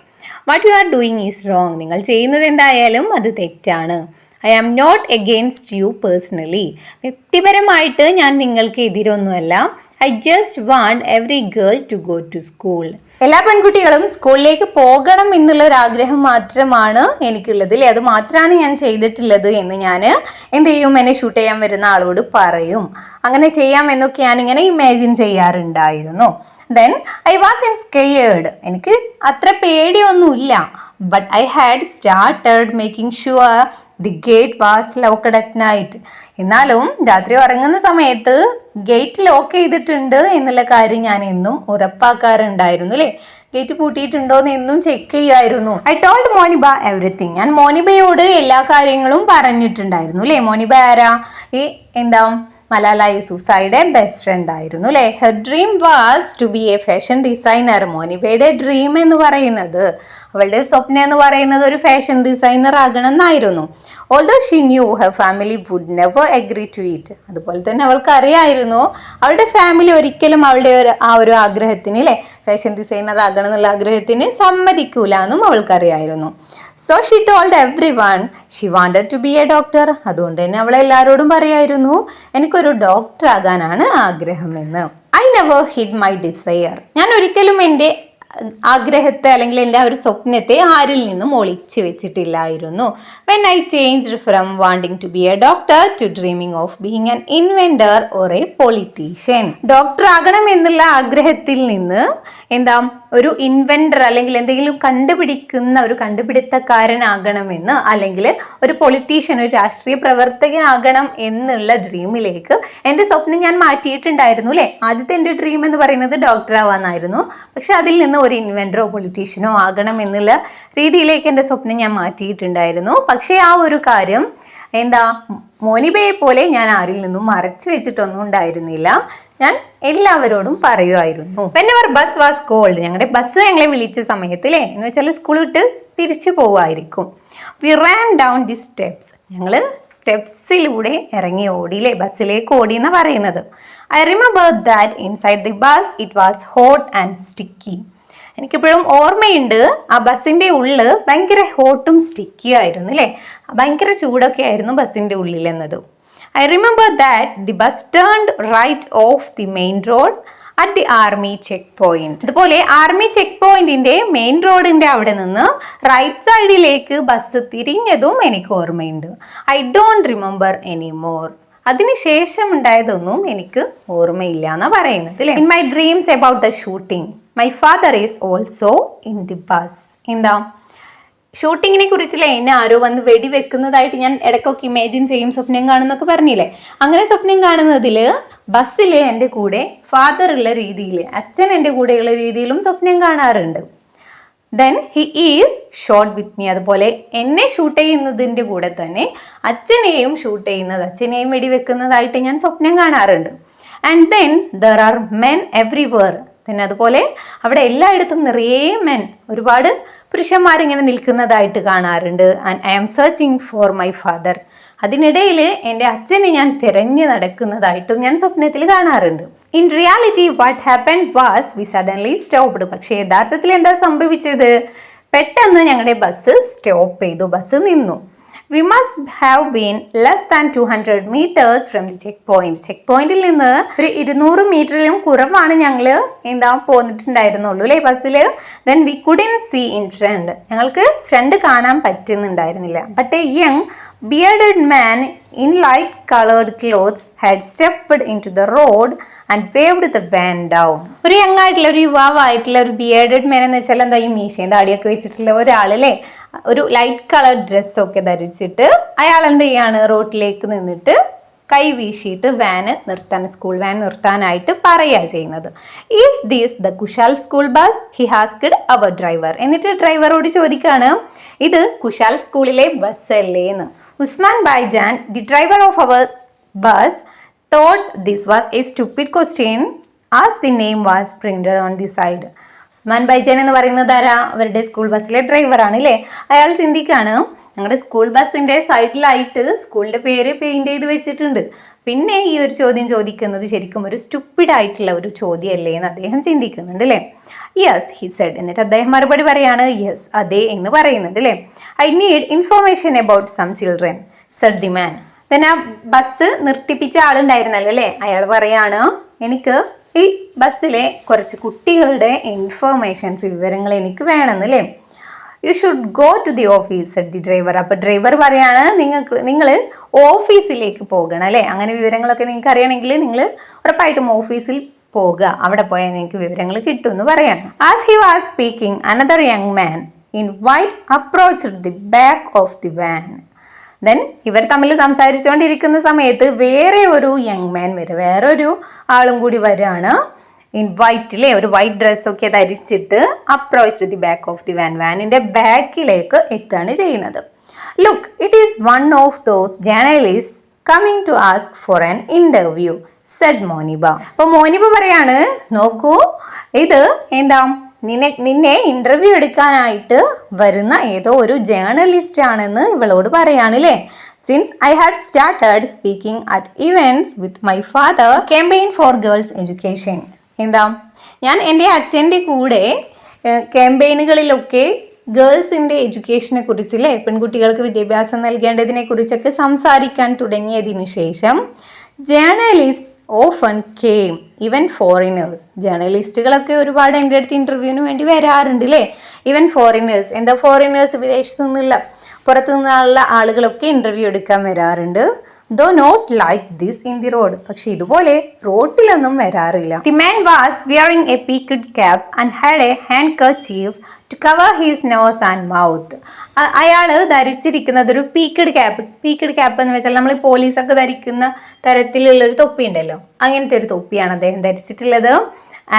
What you are doing is wrong. നിങ്ങൾ ചെയ്യുന്നത് എന്തായാലും അത് തെറ്റാണ്. I am not against you personally. വ്യക്തിപരമായിട്ട് ഞാൻ നിങ്ങൾക്ക് എതിരൊന്നുമല്ല. I just want every girl to go to school. എല്ലാ പെൺകുട്ടികളും സ്കൂളിലേക്ക് പോകണം എന്നുള്ള ഒരു ആഗ്രഹം മാത്രമാണ് എനിക്കുള്ളത് അല്ലേ, അത് മാത്രമാണ് ഞാൻ ചെയ്തിട്ടുള്ളത് എന്ന് ഞാൻ എന്ത് ചെയ്യും, എന്നെ ഷൂട്ട് ചെയ്യാൻ വരുന്ന ആളോട് പറയും. അങ്ങനെ ചെയ്യാം എന്നൊക്കെ ഞാനിങ്ങനെ ഇമാജിൻ ചെയ്യാറുണ്ടായിരുന്നു. Then I was in scared. എനിക്ക് അത്ര പേടിയൊന്നുമില്ല. But I had started making sure the gate was locked at night. എന്നാലും രാത്രി ഉറങ്ങുന്ന സമയത്ത് ഗേറ്റ് ലോക്ക് ചെയ്തിട്ടുണ്ട് എന്നുള്ള കാര്യം ഞാൻ എന്നും ഉറപ്പാക്കാറുണ്ടായിരുന്നു അല്ലേ. ഗേറ്റ് പൂട്ടിയിട്ടുണ്ടോ എന്ന് എന്നും ചെക്ക് ചെയ്യുമായിരുന്നു. I told Moniba everything. ഞാൻ മോനിബയോട് എല്ലാ കാര്യങ്ങളും പറഞ്ഞിട്ടുണ്ടായിരുന്നു അല്ലേ. മോനിബ ആരാ? എന്താ മലാല യൂസുഫ്സായിയുടെ ബെസ്റ്റ് ഫ്രണ്ട് ആയിരുന്നു അല്ലേ. Her dream was to be a fashion designer. മോനിബയുടെ ഡ്രീം എന്ന് പറയുന്നത്, അവളുടെ സ്വപ്നം എന്ന് പറയുന്നത് ഒരു ഫാഷൻ ഡിസൈനർ ആകണം എന്നായിരുന്നു. Although she knew her family would never agree to it. അതുപോലെ തന്നെ അവൾക്ക് അറിയായിരുന്നു അവളുടെ ഫാമിലി ഒരിക്കലും അവളുടെ ആ ഒരു ആഗ്രഹത്തിന് അല്ലേ, ഫാഷൻ ഡിസൈനർ ആകണം എന്നുള്ള ആഗ്രഹത്തിന് സമ്മതിക്കൂല എന്നും അവൾക്കറിയായിരുന്നു. So she told everyone she wanted to be a doctor. അതുകൊണ്ട് തന്നെ അവൾ എല്ലാവരോടും പറയായിരുന്നു, എനിക്കൊരു ഡോക്ടർ ആകാനാണ് ആഗ്രഹമെന്ന്. I never hid my desire. ഞാൻ ഒരിക്കലും എൻ്റെ ആഗ്രഹത്തെ അല്ലെങ്കിൽ എൻ്റെ ആ ഒരു സ്വപ്നത്തെ ആരിൽ നിന്നും ഒളിച്ചു വെച്ചിട്ടില്ലായിരുന്നു. When I changed from wanting to be a doctor to dreaming of being an inventor or a politician. Doctor ആകണം എന്നുള്ള ആഗ്രഹത്തിൽ നിന്ന് എന്താ ഒരു ഇൻവെന്റർ അല്ലെങ്കിൽ എന്തെങ്കിലും കണ്ടുപിടിക്കുന്ന ഒരു കണ്ടുപിടുത്തക്കാരനാകണമെന്ന്, അല്ലെങ്കിൽ ഒരു പൊളിറ്റീഷ്യൻ, ഒരു രാഷ്ട്രീയ പ്രവർത്തകനാകണം എന്നുള്ള ഡ്രീമിലേക്ക് എൻ്റെ സ്വപ്നം ഞാൻ മാറ്റിയിട്ടുണ്ടായിരുന്നു അല്ലേ. ആദ്യത്തെ എൻ്റെ ഡ്രീം എന്ന് പറയുന്നത് ഡോക്ടർ ആവാന്നായിരുന്നു. പക്ഷെ അതിൽ നിന്ന് ഒരു ഇൻവെന്ററോ പൊളിറ്റീഷ്യനോ ആകണം എന്നുള്ള രീതിയിലേക്ക് എൻ്റെ സ്വപ്നം ഞാൻ മാറ്റിയിട്ടുണ്ടായിരുന്നു. പക്ഷേ ആ ഒരു കാര്യം എന്താ മോനിബയെ പോലെ ഞാൻ ആരിൽ നിന്നും മറച്ചു വെച്ചിട്ടൊന്നും ഉണ്ടായിരുന്നില്ല. ഞാൻ എല്ലാവരോടും പറയുമായിരുന്നു. Whenever bus was called. ഞങ്ങളുടെ ബസ് ഞങ്ങളെ വിളിച്ച സമയത്ത് അല്ലേ, എന്ന് വെച്ചാൽ സ്കൂൾ വിട്ട് തിരിച്ചു പോവായിരിക്കും. We ran down the steps. ഞങ്ങൾ സ്റ്റെപ്സിലൂടെ ഇറങ്ങി ഓടിയില്ലേ, ബസ്സിലേക്ക് ഓടി എന്നാണ് പറയുന്നത്. I remember that inside the bus it was hot and sticky. എനിക്കിപ്പോഴും ഓർമ്മയുണ്ട്, ആ ബസ്സിൻ്റെ ഉള്ളിൽ ഭയങ്കര ഹോട്ടും സ്റ്റിക്കിയും ആയിരുന്നു അല്ലേ, ഭയങ്കര ചൂടൊക്കെ ആയിരുന്നു ബസ്സിൻ്റെ ഉള്ളിൽ എന്നത്. I remember that the bus turned right off the main road at the army check point. അതുപോലെ ആർമി ചെക്ക് പോയിന്റിന്റെ മെയിൻ റോഡിന്റെ അവിടെ നിന്ന് റൈറ്റ് സൈഡിലേക്ക് ബസ് തിരിഞ്ഞതും എനിക്ക് ഓർമ്മയുണ്ട്. I don't remember any more. അതിനുശേഷം ഉണ്ടായതൊന്നും എനിക്ക് ഓർമ്മയില്ല എന്നാ പറയുന്നത് അല്ലേ. In my dreams about the shooting my father is also in the bus. എന്താ ഷൂട്ടിങ്ങിനെ കുറിച്ചില്ലേ എന്നെ ആരോ വന്ന് വെടിവെക്കുന്നതായിട്ട് ഞാൻ ഇടയ്ക്കൊക്കെ ഇമാജിൻ ചെയ്യും, സ്വപ്നം കാണുന്നൊക്കെ പറഞ്ഞില്ലേ. അങ്ങനെ സ്വപ്നം കാണുന്നതിൽ ബസ്സിൽ എൻ്റെ കൂടെ ഫാദർ ഉള്ള രീതിയിൽ, അച്ഛൻ എൻ്റെ കൂടെയുള്ള രീതിയിലും സ്വപ്നം കാണാറുണ്ട്. Then he is shot with me. അതുപോലെ എന്നെ ഷൂട്ട് ചെയ്യുന്നതിൻ്റെ കൂടെ തന്നെ അച്ഛനെയും ഷൂട്ട് ചെയ്യുന്നത്, അച്ഛനെയും വെടിവെക്കുന്നതായിട്ട് ഞാൻ സ്വപ്നം കാണാറുണ്ട്. And then there are men everywhere. then അതുപോലെ അവിടെ എല്ലായിടത്തും നിറയെ മെൻ, ഒരുപാട് പുരുഷന്മാരിങ്ങനെ നിൽക്കുന്നതായിട്ട് കാണാറുണ്ട്. And I am searching for my father. അതിനിടയിൽ എൻ്റെ അച്ഛനെ ഞാൻ തിരഞ്ഞു നടക്കുന്നതായിട്ടും ഞാൻ സ്വപ്നത്തിൽ കാണാറുണ്ട്. In reality what happened was we suddenly stopped. പക്ഷേ യഥാർത്ഥത്തിൽ എന്താ സംഭവിച്ചത്? പെട്ടെന്ന് ഞങ്ങളുടെ ബസ് സ്റ്റോപ്പ് ചെയ്തു, ബസ് നിന്നു. We must have been less than 200 meters from the checkpoint. Check പോയിന്റിൽ നിന്ന് ഒരു 200 മീറ്ററിലും കുറവാണ് ഞങ്ങൾ പോന്നിട്ടുണ്ടായിരുന്നുള്ളൂ അല്ലേ ബസ്സിൽ. Then we couldn't see in front. ഞങ്ങൾക്ക് ഫ്രണ്ട് കാണാൻ പറ്റുന്നുണ്ടായിരുന്നില്ല. But a young bearded man in light colored clothes had stepped into the road and waved the van down. ഒരു യങ് ആയിട്ടുള്ള, ഒരു യുവാവായിട്ടുള്ള, ഒരു ബിയേർഡഡ് മാൻ എന്ന് വെച്ചാൽ എന്താ, ഈ മീശയും താടിയൊക്കെ വെച്ചിട്ടുള്ള ഒരാളല്ലേ, ഒരു ലൈറ്റ് കളർ ഡ്രസ്സൊക്കെ ധരിച്ചിട്ട് അയാൾ എന്ത് ചെയ്യാണ്, റോഡിലേക്ക് നിന്നിട്ട് കൈ വീശിയിട്ട് വാന് നിർത്താൻ, സ്കൂൾ വാൻ നിർത്താനായിട്ട് പറയുക ചെയ്യുന്നത്. Is these the Khushal school bus? He asked our driver. എന്നിട്ട് ഡ്രൈവറോട് ചോദിക്കാണ്, ഇത് കുശാൽ സ്കൂളിലെ ബസ് അല്ലേ എന്ന്. Usman Bhaijan, the driver of our bus, thought this was a stupid question as the name was printed on the side. Usman Bhaijan എന്ന് പറയുന്നത് ആരാ? അവരുടെ സ്കൂൾ ബസ്സിലെ ഡ്രൈവറാണ് അല്ലേ. അയാൾ ചിന്തിക്കാണ്, ഞങ്ങളുടെ സ്കൂൾ ബസ്സിൻ്റെ സൈഡിലായിട്ട് സ്കൂളിൻ്റെ പേര് പെയിൻറ് ചെയ്ത് വെച്ചിട്ടുണ്ട്, പിന്നെ ഈ ഒരു ചോദ്യം ചോദിക്കുന്നത് ശരിക്കും ഒരു സ്റ്റുപ്പിഡായിട്ടുള്ള ഒരു ചോദ്യമല്ലേ എന്ന് അദ്ദേഹം ചിന്തിക്കുന്നുണ്ട് അല്ലേ. Yes he said. എന്നിട്ട് അദ്ദേഹം മറുപടി പറയാണ്, യെസ് അതെ എന്ന് പറയുന്നുണ്ട് അല്ലേ. I need information about some children said the man. then ആ ബസ് നിർത്തിപ്പിച്ച ആളുണ്ടായിരുന്നല്ലോ അല്ലേ, അയാൾ പറയാണ്, എനിക്ക് ഈ ബസ്സിലെ കുറച്ച് കുട്ടികളുടെ ഇൻഫർമേഷൻസ്, വിവരങ്ങൾ എനിക്ക് വേണമെന്നല്ലേ. You should go to the office at the driver. അപ്പോൾ ഡ്രൈവർ പറയാണ്, നിങ്ങൾ ഓഫീസിലേക്ക് പോകണം അല്ലേ. അങ്ങനെ വിവരങ്ങളൊക്കെ നിങ്ങൾക്ക് അറിയണമെങ്കിൽ നിങ്ങൾ ഉറപ്പായിട്ടും ഓഫീസിൽ പോകുക, അവിടെ പോയാൽ നിങ്ങൾക്ക് വിവരങ്ങൾ കിട്ടും എന്ന് പറയാണ്. As he was speaking another young man in white approached the back of the van. Then ഇവർ തമ്മിൽ സംസാരിച്ചുകൊണ്ടിരിക്കുന്ന സമയത്ത് വേറെ ഒരു യങ് മാൻ വരും, വേറൊരു ആളും കൂടി വരികയാണ്. ഇൻ വൈറ്റിലെ ഒരു വൈറ്റ് ഡ്രസ്സൊക്കെ ധരിച്ചിട്ട് approached the back of the van, വാനിൻ്റെ ബാക്കിലേക്ക് എത്തുകയാണ് ചെയ്യുന്നത്. Look, it is one of those journalist coming to ask for an interview said Moniba. അപ്പോൾ മോനിബ പറയാണ്, നോക്കൂ ഇത് എന്താ, നിന്നെ ഇൻ്റർവ്യൂ എടുക്കാനായിട്ട് വരുന്ന ഏതോ ഒരു ജേർണലിസ്റ്റ് ആണെന്ന് ഇവളോട് പറയാണ് അല്ലേ. Since I had started speaking at events with my father campaign for girls education. എന്താ, ഞാൻ എൻ്റെ അച്ഛൻ്റെ കൂടെ ക്യാമ്പയിനുകളിലൊക്കെ ഗേൾസിൻ്റെ എഡ്യൂക്കേഷനെ കുറിച്ചല്ലേ, പെൺകുട്ടികൾക്ക് വിദ്യാഭ്യാസം നൽകേണ്ടതിനെ കുറിച്ചൊക്കെ സംസാരിക്കാൻ തുടങ്ങിയതിനു ശേഷം journalist often came, even foreigners, ജേർണലിസ്റ്റുകളൊക്കെ ഒരുപാട് എൻ്റെ അടുത്ത് ഇൻ്റർവ്യൂവിന് വേണ്ടി വരാറുണ്ട് അല്ലേ. ഈവൻ ഫോറിനേഴ്സ്, എന്താ ഫോറിനേഴ്സ്, വിദേശത്തു നിന്നുള്ള പുറത്തു നിന്നുള്ള ആളുകളൊക്കെ ഇൻ്റർവ്യൂ എടുക്കാൻ വരാറുണ്ട്. Though not like this in the road, പക്ഷെ ഇതുപോലെ റോട്ടിലൊന്നും വരാറില്ല. The man was wearing a peaked cap and had a handkerchief to cover his nose and mouth. അയാൾ ധരിച്ചിരിക്കുന്നത് ഒരു പീക്ക്ഡ് ക്യാപ്പ് എന്ന് വെച്ചാൽ നമ്മൾ പോലീസൊക്കെ ധരിക്കുന്ന തരത്തിലുള്ളൊരു തൊപ്പി ഉണ്ടല്ലോ, അങ്ങനത്തെ ഒരു തൊപ്പിയാണ് അദ്ദേഹം ധരിച്ചിട്ടുള്ളത്.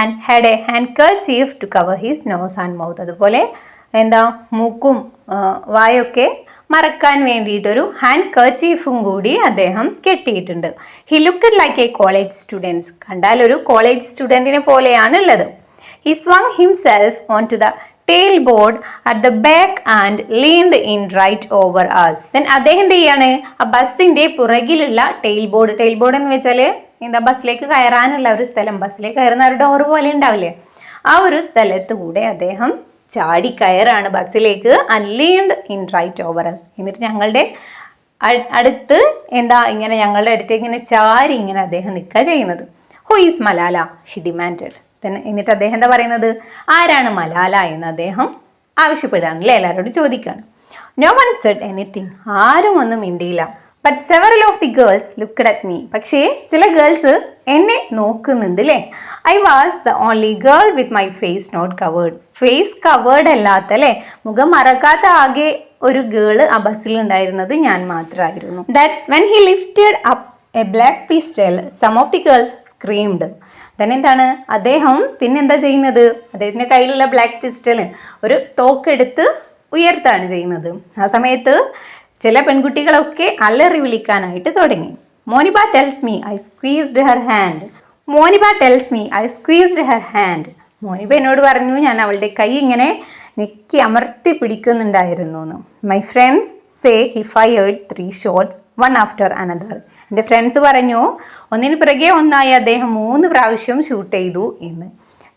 And had a handkerchief to cover his nose and mouth. അതുപോലെ എന്താ, മൂക്കും വായൊക്കെ മറക്കാൻ വേണ്ടിയിട്ടൊരു ഹാൻഡ് കർച്ചീഫും കൂടി അദ്ദേഹം കെട്ടിയിട്ടുണ്ട്. He looked like A college students, കണ്ടാൽ ഒരു കോളേജ് സ്റ്റുഡൻറ്റിനെ പോലെയാണ് ഉള്ളത്. He swung himself onto the tailboard at the back and leaned in right over us. Then അദ്ദേഹം എന്ത് ചെയ്യാണ്, ആ ബസ്സിൻ്റെ പുറകിലുള്ള ടെയിൽ ബോർഡ് എന്ന് വെച്ചാൽ എന്താ, ബസ്സിലേക്ക് കയറാനുള്ള ഒരു സ്ഥലം, ബസ്സിലേക്ക് കയറുന്ന ഒരു ഡോർ പോലെ ഉണ്ടാവില്ലേ, ആ ഒരു സ്ഥലത്ത് കൂടെ അദ്ദേഹം ചാടി കയറാണ് ബസ്സിലേക്ക്. And leaned in right over us. എന്നിട്ട് ഞങ്ങളുടെ അടുത്ത് എന്താ, ഇങ്ങനെ ഞങ്ങളുടെ അടുത്തേക്ക് ഇങ്ങനെ ചാരി ഇങ്ങനെ അദ്ദേഹം നിൽക്കുക ചെയ്യുന്നത്. Who is Malala, he demanded. എന്നിട്ട് അദ്ദേഹം എന്താ പറയുന്നത്, ആരാണ് മലാല എന്ന് അദ്ദേഹം ആവശ്യപ്പെടുകയാണ് അല്ലേ, എല്ലാവരോടും ചോദിക്കുകയാണ്. നോ വൺ സെഡ് എനിത്തിങ്, ആരും ഒന്നും മിണ്ടിയില്ല. But several of the girls looked at me. പക്ഷേ ചില ഗേൾസ് എന്നെ നോക്കുന്നുണ്ട് അല്ലേ. I was the only girl with my face not covered. Face covered അല്ലാത്ത അല്ലേ, മുഖം മറക്കാത്ത ആകെ ഒരു ഗേള് ആ ബസ്സിലുണ്ടായിരുന്നത് ഞാൻ മാത്രമായിരുന്നു. That's when he lifted up a black pistol some of the girls screamed. then എന്താണ് അദ്ദേഹം പിന്നെന്താ ചെയ്യുന്നത്, അദ്ദേഹത്തിൻ്റെ കയ്യിലുള്ള ബ്ലാക്ക് പിസ്റ്റൽ ഒരു തോക്കെടുത്ത് ഉയർത്താണ് ചെയ്യുന്നത്. ആ സമയത്ത് ചില പെൺകുട്ടികളൊക്കെ അലറി വിളിക്കാനായിട്ട് തുടങ്ങി. Moniba tells me I squeezed her hand. Moniba tells me I squeezed her hand. മോനിബ എന്നോട് പറഞ്ഞു ഞാൻ അവളുടെ കൈ ഇങ്ങനെ നെക്കി അമർത്തി പിടിക്കുന്നുണ്ടായിരുന്നു എന്ന്. My friends say he fired 3 shots one after another. എൻ്റെ ഫ്രണ്ട്സ് പറഞ്ഞു ഒന്നിന് പിറകെ ഒന്നായി അദ്ദേഹം 3 പ്രാവശ്യം ഷൂട്ട് ചെയ്തു എന്ന്.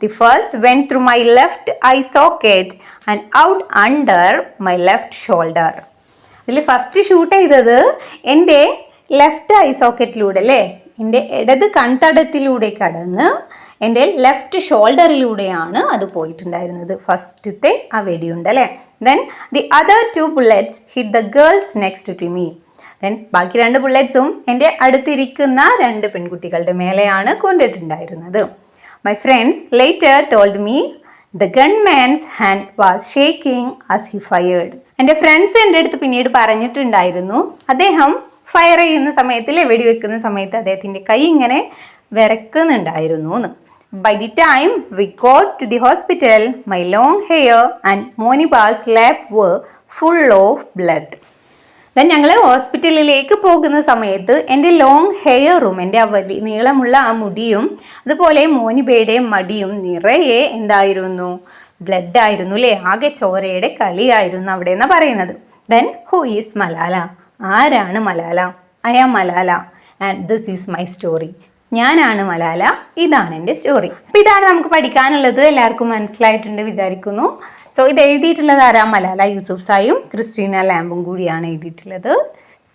The first went through my left I socket and out under my left shoulder. ഇതിൽ ഫസ്റ്റ് ഷൂട്ട് ചെയ്തത് എൻ്റെ ലെഫ്റ്റ് ഐ സോക്കറ്റിലൂടെ അല്ലേ, എൻ്റെ ഇടത് കൺതടത്തിലൂടെ കടന്ന് എൻ്റെ ലെഫ്റ്റ് ഷോൾഡറിലൂടെയാണ് അത് പോയിട്ടുണ്ടായിരുന്നത്, ഫസ്റ്റത്തെ ആ വെടിയുണ്ട് അല്ലേ. Then the other 2 bullets hit the girls next to me. Then ബാക്കി 2 ബുള്ളറ്റ്സും എൻ്റെ അടുത്തിരിക്കുന്ന 2 പെൺകുട്ടികളുടെ മേലെയാണ് കൊണ്ടിട്ടുണ്ടായിരുന്നത്. My friends later told me the gunman's hand was shaking as he fired. എൻ്റെ ഫ്രണ്ട്സ് എൻ്റെ അടുത്ത് പിന്നീട് പറഞ്ഞിട്ടുണ്ടായിരുന്നു അദ്ദേഹം ഫയർ ചെയ്യുന്ന സമയത്തിൽ, വെടിവെക്കുന്ന സമയത്ത് അദ്ദേഹത്തിൻ്റെ കൈ ഇങ്ങനെ വിറക്കുന്നുണ്ടായിരുന്നു എന്ന്. By the time we got to the hospital my long hair and Moniba's lap were full of blood. Then ഞങ്ങൾ ഹോസ്പിറ്റലിലേക്ക് പോകുന്ന സമയത്ത് എൻ്റെ ലോങ് ഹെയറും എൻ്റെ നീളമുള്ള ആ മുടിയും അതുപോലെ മോനിബയുടെ മടിയും നിറയെ എന്തായിരുന്നു, ബ്ലഡ് ആയിരുന്നു അല്ലേ, ആകെ ചോരയുടെ കളിയായിരുന്നു അവിടെ എന്നാണ് പറയുന്നത്. Then who is Malala? ആരാണ് Malala? I am Malala and this is my story. ഞാനാണ് മലാല, ഇതാണ് എൻ്റെ സ്റ്റോറി. അപ്പം ഇതാണ് നമുക്ക് പഠിക്കാനുള്ളത്. എല്ലാവർക്കും മനസ്സിലായിട്ടുണ്ട് വിചാരിക്കുന്നു. സോ ഇത് എഴുതിയിട്ടുള്ളത് ആരാ? മലാല യൂസുഫ്സായും ക്രിസ്റ്റീന ലാംബും കൂടിയാണ് എഴുതിയിട്ടുള്ളത്.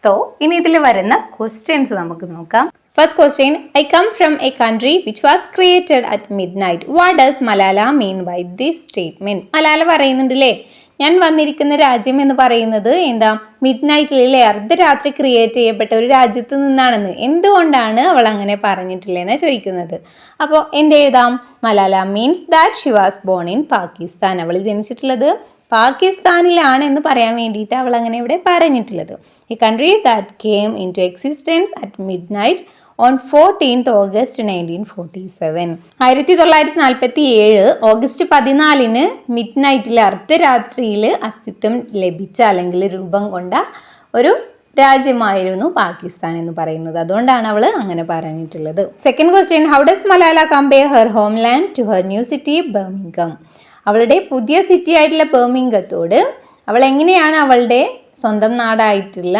സോ ഇനി ഇതിൽ വരുന്ന ക്വസ്റ്റ്യൻസ് നമുക്ക് നോക്കാം. First question, I come from a country which was created at midnight. What does Malala mean by this statement? Malala പറയുന്നുണ്ടല്ലേ, ഞാൻ വന്നിരിക്കുന്ന രാജ്യം എന്ന് പറയുന്നത് എന്താ, മിഡ് നൈറ്റിലെ അർദ്ധരാത്രി ക്രിയേറ്റ് ചെയ്യപ്പെട്ട ഒരു രാജ്യത്ത് നിന്നാണെന്ന്. എന്തുകൊണ്ടാണ് അവൾ അങ്ങനെ പറഞ്ഞിട്ടില്ലെന്ന് ചോദിക്കുന്നത്. അപ്പോൾ എന്തെഴുതാം? Malala means that she was born in Pakistan. അവൾ ജനിച്ചിട്ടുള്ളത് പാകിസ്ഥാനിലാണ് എന്ന് പറയാൻ വേണ്ടിയിട്ട് അവൾ അങ്ങനെ ഇവിടെ പറഞ്ഞിട്ടുള്ളത്. A country that came into existence at midnight on 14th August 1947. 1947 August 14 മിഡ് നൈറ്റിൽ അർദ്ധരാത്രിയിൽ അസ്തിത്വം ലഭിച്ച അല്ലെങ്കിൽ രൂപം കൊണ്ട ഒരു രാജ്യമായിരുന്നു പാകിസ്ഥാൻ എന്ന് പറയുന്നത്. അതുകൊണ്ടാണ് അവൾ അങ്ങനെ പറഞ്ഞിട്ടുള്ളത്. Second question, how does Malala compare her homeland to her new city Birmingham? അവളുടെ പുതിയ സിറ്റി ആയിട്ടുള്ള ബർമിംഗത്തോട് അവൾ എങ്ങനെയാണ് അവളുടെ സ്വന്തം നാടായിട്ടുള്ള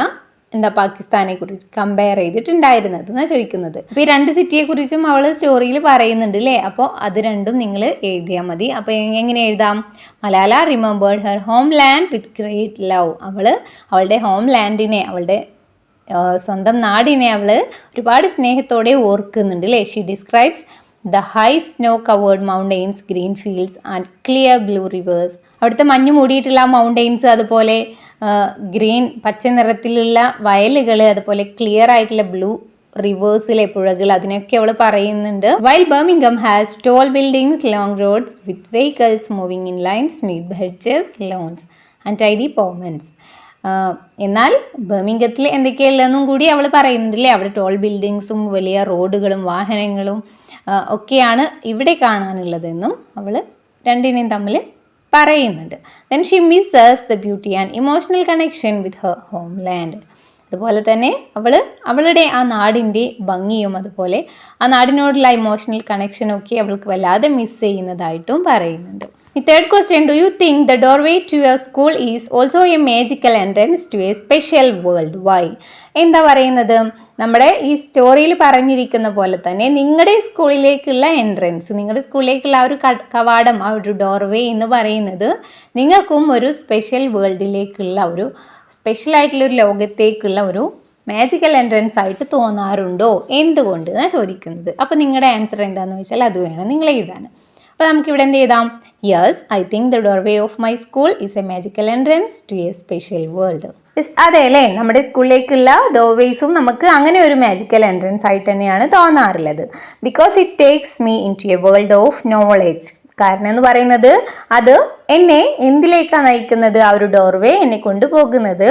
പാകിസ്ഥാനെ കുറിച്ച് കമ്പയർ ചെയ്തിട്ടുണ്ടായിരുന്നത് എന്നാണ് ചോദിക്കുന്നത്. അപ്പോൾ ഈ 2 സിറ്റിയെക്കുറിച്ചും അവൾ സ്റ്റോറിയിൽ പറയുന്നുണ്ട് അല്ലേ. അപ്പോൾ അത് രണ്ടും നിങ്ങൾ എഴുതിയാൽ മതി. അപ്പോൾ എങ്ങനെ എഴുതാം? Malala remembered her home land with great love. അവളുടെ ഹോം ലാൻഡിനെ, അവളുടെ സ്വന്തം നാടിനെ അവൾ ഒരുപാട് സ്നേഹത്തോടെ ഓർക്കുന്നുണ്ട് അല്ലേ. She describes the high snow covered mountains, green fields and clear blue reverse. അവിടുത്തെ മഞ്ഞ് മൂടിയിട്ടുള്ള മൗണ്ടെയിൻസ്, അതുപോലെ ഗ്രീൻ പച്ച നിറത്തിലുള്ള വയലുകൾ, അതുപോലെ ക്ലിയർ ആയിട്ടുള്ള ബ്ലൂ റിവേഴ്സിലെ പുഴകൾ, അതിനൊക്കെ അവൾ പറയുന്നുണ്ട്. While Birmingham has tall buildings, long roads with vehicles moving in lines, neat hedges, lawns and tidy pavements. എന്നാൽ ബർമിംഗത്തിൽ എന്തൊക്കെയുള്ളതെന്നും കൂടി അവൾ പറയുന്നുണ്ടല്ലേ. അവിടെ ടോൾ ബിൽഡിങ്സും വലിയ റോഡുകളും വാഹനങ്ങളും ഒക്കെയാണ് ഇവിടെ കാണാനുള്ളതെന്നും അവൾ രണ്ടിനെയും തമ്മിൽ പറയുന്നുണ്ട്. Then she misses the beauty and emotional connection with her homeland. അതുപോലെ തന്നെ അവളുടെ ആ നാടിൻ്റെ ഭംഗിയും അതുപോലെ ആ നാടിനോടുള്ള ഇമോഷണൽ കണക്ഷനൊക്കെ അവൾക്ക് വല്ലാതെ മിസ് ചെയ്യുന്നതായിട്ടും പറയുന്നുണ്ട്. ഈ third question, do you think the doorway to your school is also a magical entrance to a special world? Why? എന്താ പറയുന്നത്? നമ്മുടെ ഈ സ്റ്റോറിയിൽ പറഞ്ഞിരിക്കുന്ന പോലെ തന്നെ നിങ്ങളുടെ സ്കൂളിലേക്കുള്ള എൻട്രൻസ്, നിങ്ങളുടെ സ്കൂളിലേക്കുള്ള ആ ഒരു കവാടം, ആ ഒരു ഡോർവേ എന്ന് പറയുന്നത് നിങ്ങൾക്കും ഒരു സ്പെഷ്യൽ വേൾഡിലേക്കുള്ള ഒരു സ്പെഷ്യലായിട്ടുള്ളൊരു ലോകത്തേക്കുള്ള ഒരു മാജിക്കൽ എൻട്രൻസ് ആയിട്ട് തോന്നാറുണ്ടോ? എന്തുകൊണ്ട് എന്നാണ് ചോദിക്കുന്നത്. അപ്പോൾ നിങ്ങളുടെ ആൻസർ എന്താണെന്ന് വെച്ചാൽ അത് വേണം നിങ്ങൾ എഴുതാൻ. അപ്പോൾ നമുക്കിവിടെ എന്ത് ചെയ്താം? Yes, I think the doorway of my school is a magical entrance to a special world. അതെ അല്ലേ, നമ്മുടെ സ്കൂളിലേക്കുള്ള ഡോർവേസും നമുക്ക് അങ്ങനെ ഒരു മാജിക്കൽ എൻട്രൻസ് ആയിട്ട് തന്നെയാണ് തോന്നാറുള്ളത്. Because it takes me into a world of knowledge. കാരണം എന്ന് പറയുന്നത് അത് എന്നെ എന്തിലേക്കാണ് നയിക്കുന്നത്, ആ ഒരു ഡോർവേ എന്നെ കൊണ്ടുപോകുന്നത്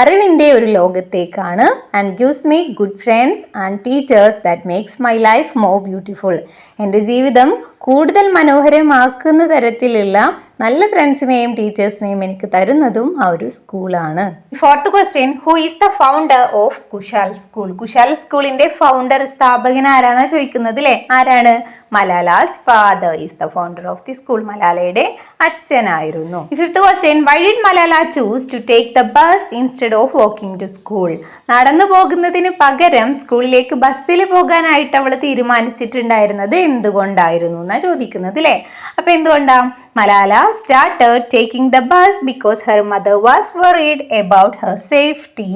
അറിവിൻ്റെ ഒരു ലോകത്തേക്കാണ്. And gives me good friends and teachers that makes my life more beautiful. എൻ്റെ ജീവിതം കൂടുതൽ മനോഹരമാക്കുന്ന തരത്തിലുള്ള നല്ല ഫ്രണ്ട്സിനെയും ടീച്ചേഴ്സിനെയും എനിക്ക് തരുന്നതും ആ ഒരു സ്കൂളാണ്. Fourth question, who is the founder of Khushal school? Khushal സ്കൂളിന്റെ ഫൗണ്ടർ, സ്ഥാപകൻ ആരാന്നാ ചോദിക്കുന്നത് അല്ലേ? ആരാണ്? Malala's father is the founder of the school. മലാലയുടെ അച്ഛനായിരുന്നു. Fifth question, why did Malala choose to take the bus instead of walking to school? നടന്നു പോകുന്നതിന് പകരം സ്കൂളിലേക്ക് ബസ്സിൽ പോകാനായിട്ട് അവൾ തീരുമാനിച്ചിട്ടുണ്ടായിരുന്നത് എന്തുകൊണ്ടായിരുന്നു എന്നാ ചോദിക്കുന്നത് അല്ലേ? അപ്പൊ എന്തുകൊണ്ടാ? Malala started taking the bus because her mother was worried about her safety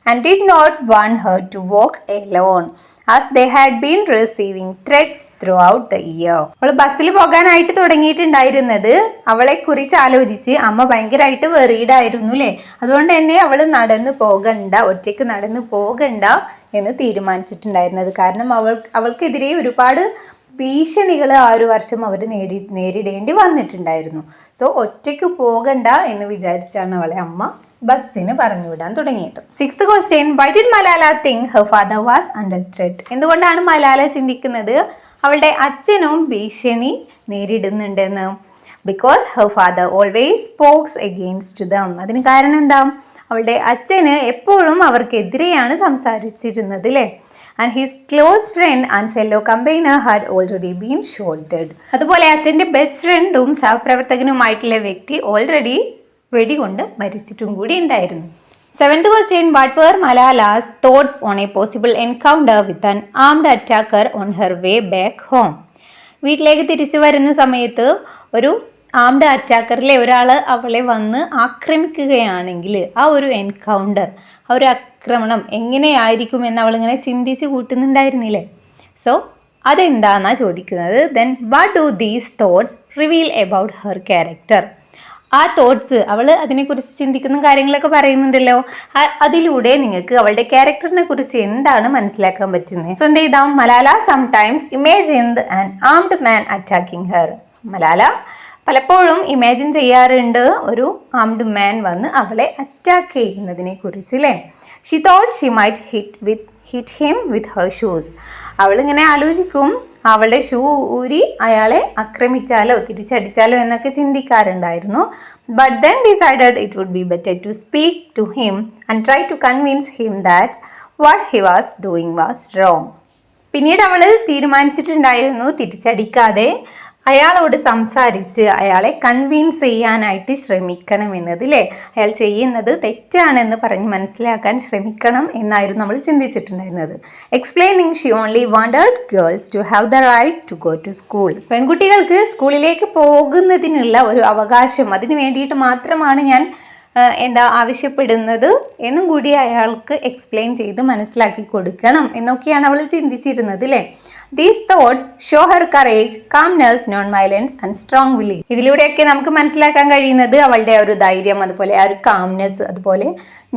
and did not want her to walk alone, as they had been receiving threats throughout the year. അവൾ ബസ്സിൽ പോകാനായിട്ട് തുടങ്ങിയിട്ടുണ്ടായിരുന്നത് അവളെ കുറിച്ച് ആലോചിച്ച് അമ്മ ഭയങ്കരമായിട്ട് വെറീഡ് ആയിരുന്നു അല്ലേ? അതുകൊണ്ട് തന്നെ അവൾ നടന്നു പോകണ്ട, ഒറ്റയ്ക്ക് നടന്നു പോകണ്ട എന്ന് തീരുമാനിച്ചിട്ടുണ്ടായിരുന്നത്. കാരണം അവൾക്കെതിരെ ഒരുപാട് ഭീഷണികൾ ആ ഒരു വർഷം അവർ നേരിടേണ്ടി വന്നിട്ടുണ്ടായിരുന്നു. സോ ഒറ്റയ്ക്ക് പോകണ്ട എന്ന് വിചാരിച്ചാണ് അവളെ അമ്മ ബസ്സിന് പറഞ്ഞു വിടാൻ തുടങ്ങിയത്. Sixth question, why did Malala think her father was under threat? എന്തുകൊണ്ടാണ് മലാല ചിന്തിക്കുന്നത് അവളുടെ അച്ഛനും ഭീഷണി നേരിടുന്നുണ്ടെന്ന്? Because her father always spokes against them. അതിന് കാരണം എന്താ? അവളുടെ അച്ഛന് എപ്പോഴും അവർക്കെതിരെയാണ് സംസാരിച്ചിരുന്നത് അല്ലേ? And his close friend and fellow campaigner had already been shot. അതുപോലെ അച്ഛൻ്റെ ബെസ്റ്റ് ഫ്രണ്ടും സഹപ്രവർത്തകനുമായിട്ടുള്ള വ്യക്തി ഓൾറെഡി വെടികൊണ്ട് മരിച്ചിട്ടും കൂടി ഉണ്ടായിരുന്നു. Seventh question, what were Malala's thoughts on a possible encounter with an armed attacker on her way back home? വീട്ടിലേക്ക് തിരിച്ചു വരുന്ന സമയത്ത് ഒരു ആംഡ് അറ്റാക്കറിലെ ഒരാൾ അവളെ വന്ന് ആക്രമിക്കുകയാണെങ്കിൽ ആ ഒരു എൻകൗണ്ടർ, ആ ഒരു ആക്രമണം എങ്ങനെയായിരിക്കും എന്ന് അവളിങ്ങനെ ചിന്തിച്ച് കൂട്ടുന്നുണ്ടായിരുന്നില്ലേ? സോ അതെന്താണെന്നാണ് ചോദിക്കുന്നത്. Then what do these thoughts reveal about her character? ആ തോട്ട്സ്, അവൾ അതിനെക്കുറിച്ച് ചിന്തിക്കുന്ന കാര്യങ്ങളൊക്കെ പറയുന്നുണ്ടല്ലോ, അതിലൂടെ നിങ്ങൾക്ക് അവളുടെ ക്യാരക്ടറിനെ കുറിച്ച് എന്താണ് മനസ്സിലാക്കാൻ പറ്റുന്നത്? സോ എന്ത് ചെയ്താം? Malala sometimes imagined an armed man attacking her. Malala പലപ്പോഴും ഇമാജിൻ ചെയ്യാറുണ്ട് ഒരു ആംഡ് മാൻ വന്ന് അവളെ അറ്റാക്ക് ചെയ്യുന്നതിനെ കുറിച്ച് അല്ലേ? She thought she might hit him with her shoes. അവളിങ്ങനെ ആലോചിക്കും അവളുടെ ഷൂ ഊരി അയാളെ ആക്രമിച്ചാലോ തിരിച്ചടിച്ചാലോ എന്നൊക്കെ ചിന്തിക്കാറുണ്ടായിരുന്നു. But then decided it would be better to speak to him and try to convince him that what he was doing was wrong. പിന്നീട് അവൾ തീരുമാനിച്ചിട്ടുണ്ടായിരുന്നു തിരിച്ചടിക്കാതെ അയാളോട് സംസാരിച്ച് അയാളെ കൺവിൻസ് ചെയ്യാനായിട്ട് ശ്രമിക്കണം എന്നത് അല്ലേ? അയാൾ ചെയ്യുന്നത് തെറ്റാണെന്ന് പറഞ്ഞ് മനസ്സിലാക്കാൻ ശ്രമിക്കണം എന്നായിരുന്നു നമ്മൾ ചിന്തിച്ചിട്ടുണ്ടായിരുന്നത്. Explaining she only wanted girls to have the right to go to school. പെൺകുട്ടികൾക്ക് സ്കൂളിലേക്ക് പോകുന്നതിനുള്ള ഒരു അവകാശം, അതിന് വേണ്ടിയിട്ട് മാത്രമാണ് ഞാൻ ആവശ്യപ്പെടുന്നത് എന്നും കൂടി അയാൾക്ക് എക്സ്പ്ലെയിൻ ചെയ്ത് മനസ്സിലാക്കി കൊടുക്കണം എന്നൊക്കെയാണ് അവൾ ചിന്തിച്ചിരുന്നത് അല്ലേ? These thoughts show her courage, calmness, non-violence and strong will. ഇതിലൂടെയൊക്കെ നമുക്ക് മനസ്സിലാക്കാൻ കഴിയുന്നത് അവളുടെ ഒരു ധൈര്യം, അതുപോലെ ആ ഒരു കാംനെസ്, അതുപോലെ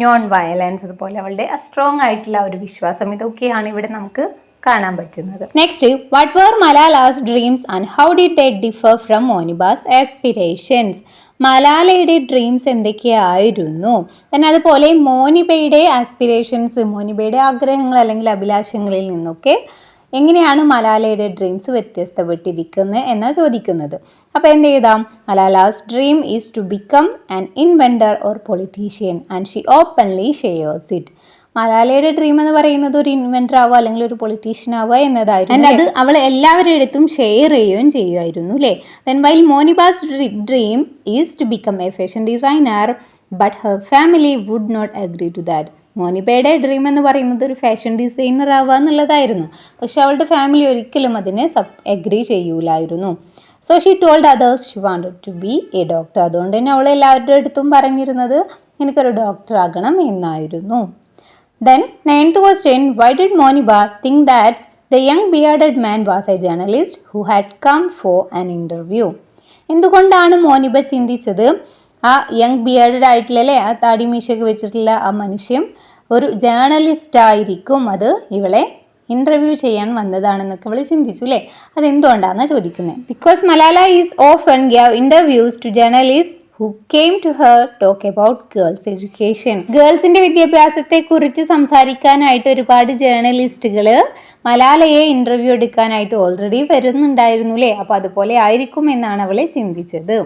നോൺ വയലൻസ്, അതുപോലെ അവളുടെ സ്ട്രോങ് ആയിട്ടുള്ള ഒരു വിശ്വാസം, ഇതൊക്കെയാണ് ഇവിടെ നമുക്ക് കാണാൻ പറ്റുന്നത്. Next, what were Malala's dreams and how did they differ from Moniba's aspirations? മലാലയുടെ ഡ്രീംസ് എന്തൊക്കെയായിരുന്നു? തന്നെ അതുപോലെ മോനിബയുടെ ആസ്പിരേഷൻസ്, മോനിബയുടെ ആഗ്രഹങ്ങൾ അല്ലെങ്കിൽ അഭിലാഷങ്ങളിൽ നിന്നൊക്കെ എങ്ങനെയാണ് മലാലയുടെ ഡ്രീംസ് വ്യത്യസ്തപ്പെട്ടിരിക്കുന്നത് എന്നാണ് ചോദിക്കുന്നത്. അപ്പോൾ എന്ത് ചെയ്താം? Malala's dream is to become an inventor or politician and she openly shares it. മലാലയുടെ ഡ്രീം എന്ന് പറയുന്നത് ഒരു ഇൻവെൻറ്റർ ആവുക അല്ലെങ്കിൽ ഒരു പൊളിറ്റീഷ്യൻ ആവുക എന്നതായിരുന്നു. അത് അവൾ എല്ലാവരുടെ അടുത്തും ഷെയർ ചെയ്യുകയും ചെയ്യുമായിരുന്നു അല്ലേ? Then while Moniba's dream is to become a fashion designer but her family would not agree to that. മോനിബയുടെ ഡ്രീം എന്ന് പറയുന്നത് ഒരു ഫാഷൻ ഡിസൈനർ ആവുക എന്നുള്ളതായിരുന്നു. പക്ഷെ അവളുടെ ഫാമിലി ഒരിക്കലും അതിനെ അഗ്രി ചെയ്യൂലായിരുന്നു. So she told others she wanted to be a doctor. അതുകൊണ്ട് തന്നെ അവൾ എല്ലാവരുടെ അടുത്തും പറഞ്ഞിരുന്നത് എനിക്കൊരു ഡോക്ടർ ആകണം എന്നായിരുന്നു. Then, 9th question, why did Moniba think that the young bearded man was a journalist who had come for an interview? എന്തുകൊണ്ടാണ് മോനിബ ചിന്തിച്ചത് ആ യങ് ബിയേർഡ് ആയിട്ടുള്ള അല്ലേ, ആ താടി മീശയൊക്കെ വെച്ചിട്ടുള്ള ആ മനുഷ്യൻ ഒരു ജേർണലിസ്റ്റ് ആയിരിക്കും, അത് ഇവളെ ഇൻ്റർവ്യൂ ചെയ്യാൻ വന്നതാണെന്നൊക്കെ അവൾ ചിന്തിച്ചു അല്ലേ. അതെന്തുകൊണ്ടാണെന്നാണ് ചോദിക്കുന്നത്. Because Malala is often give interviews to journalist who came to her talk about girls education. ഗേൾസിന്റെ വിദ്യാഭ്യാസത്തെ കുറിച്ച് സംസാരിക്കാനായിട്ട് ഒരുപാട് ജേർണലിസ്റ്റുകൾ മലാലയെ ഇൻ്റർവ്യൂ എടുക്കാനായിട്ട് ഓൾറെഡി വരുന്നുണ്ടായിരുന്നു അല്ലേ. അപ്പോൾ അതുപോലെ ആയിരിക്കും എന്നാണ് അവൾ ചിന്തിച്ചത്.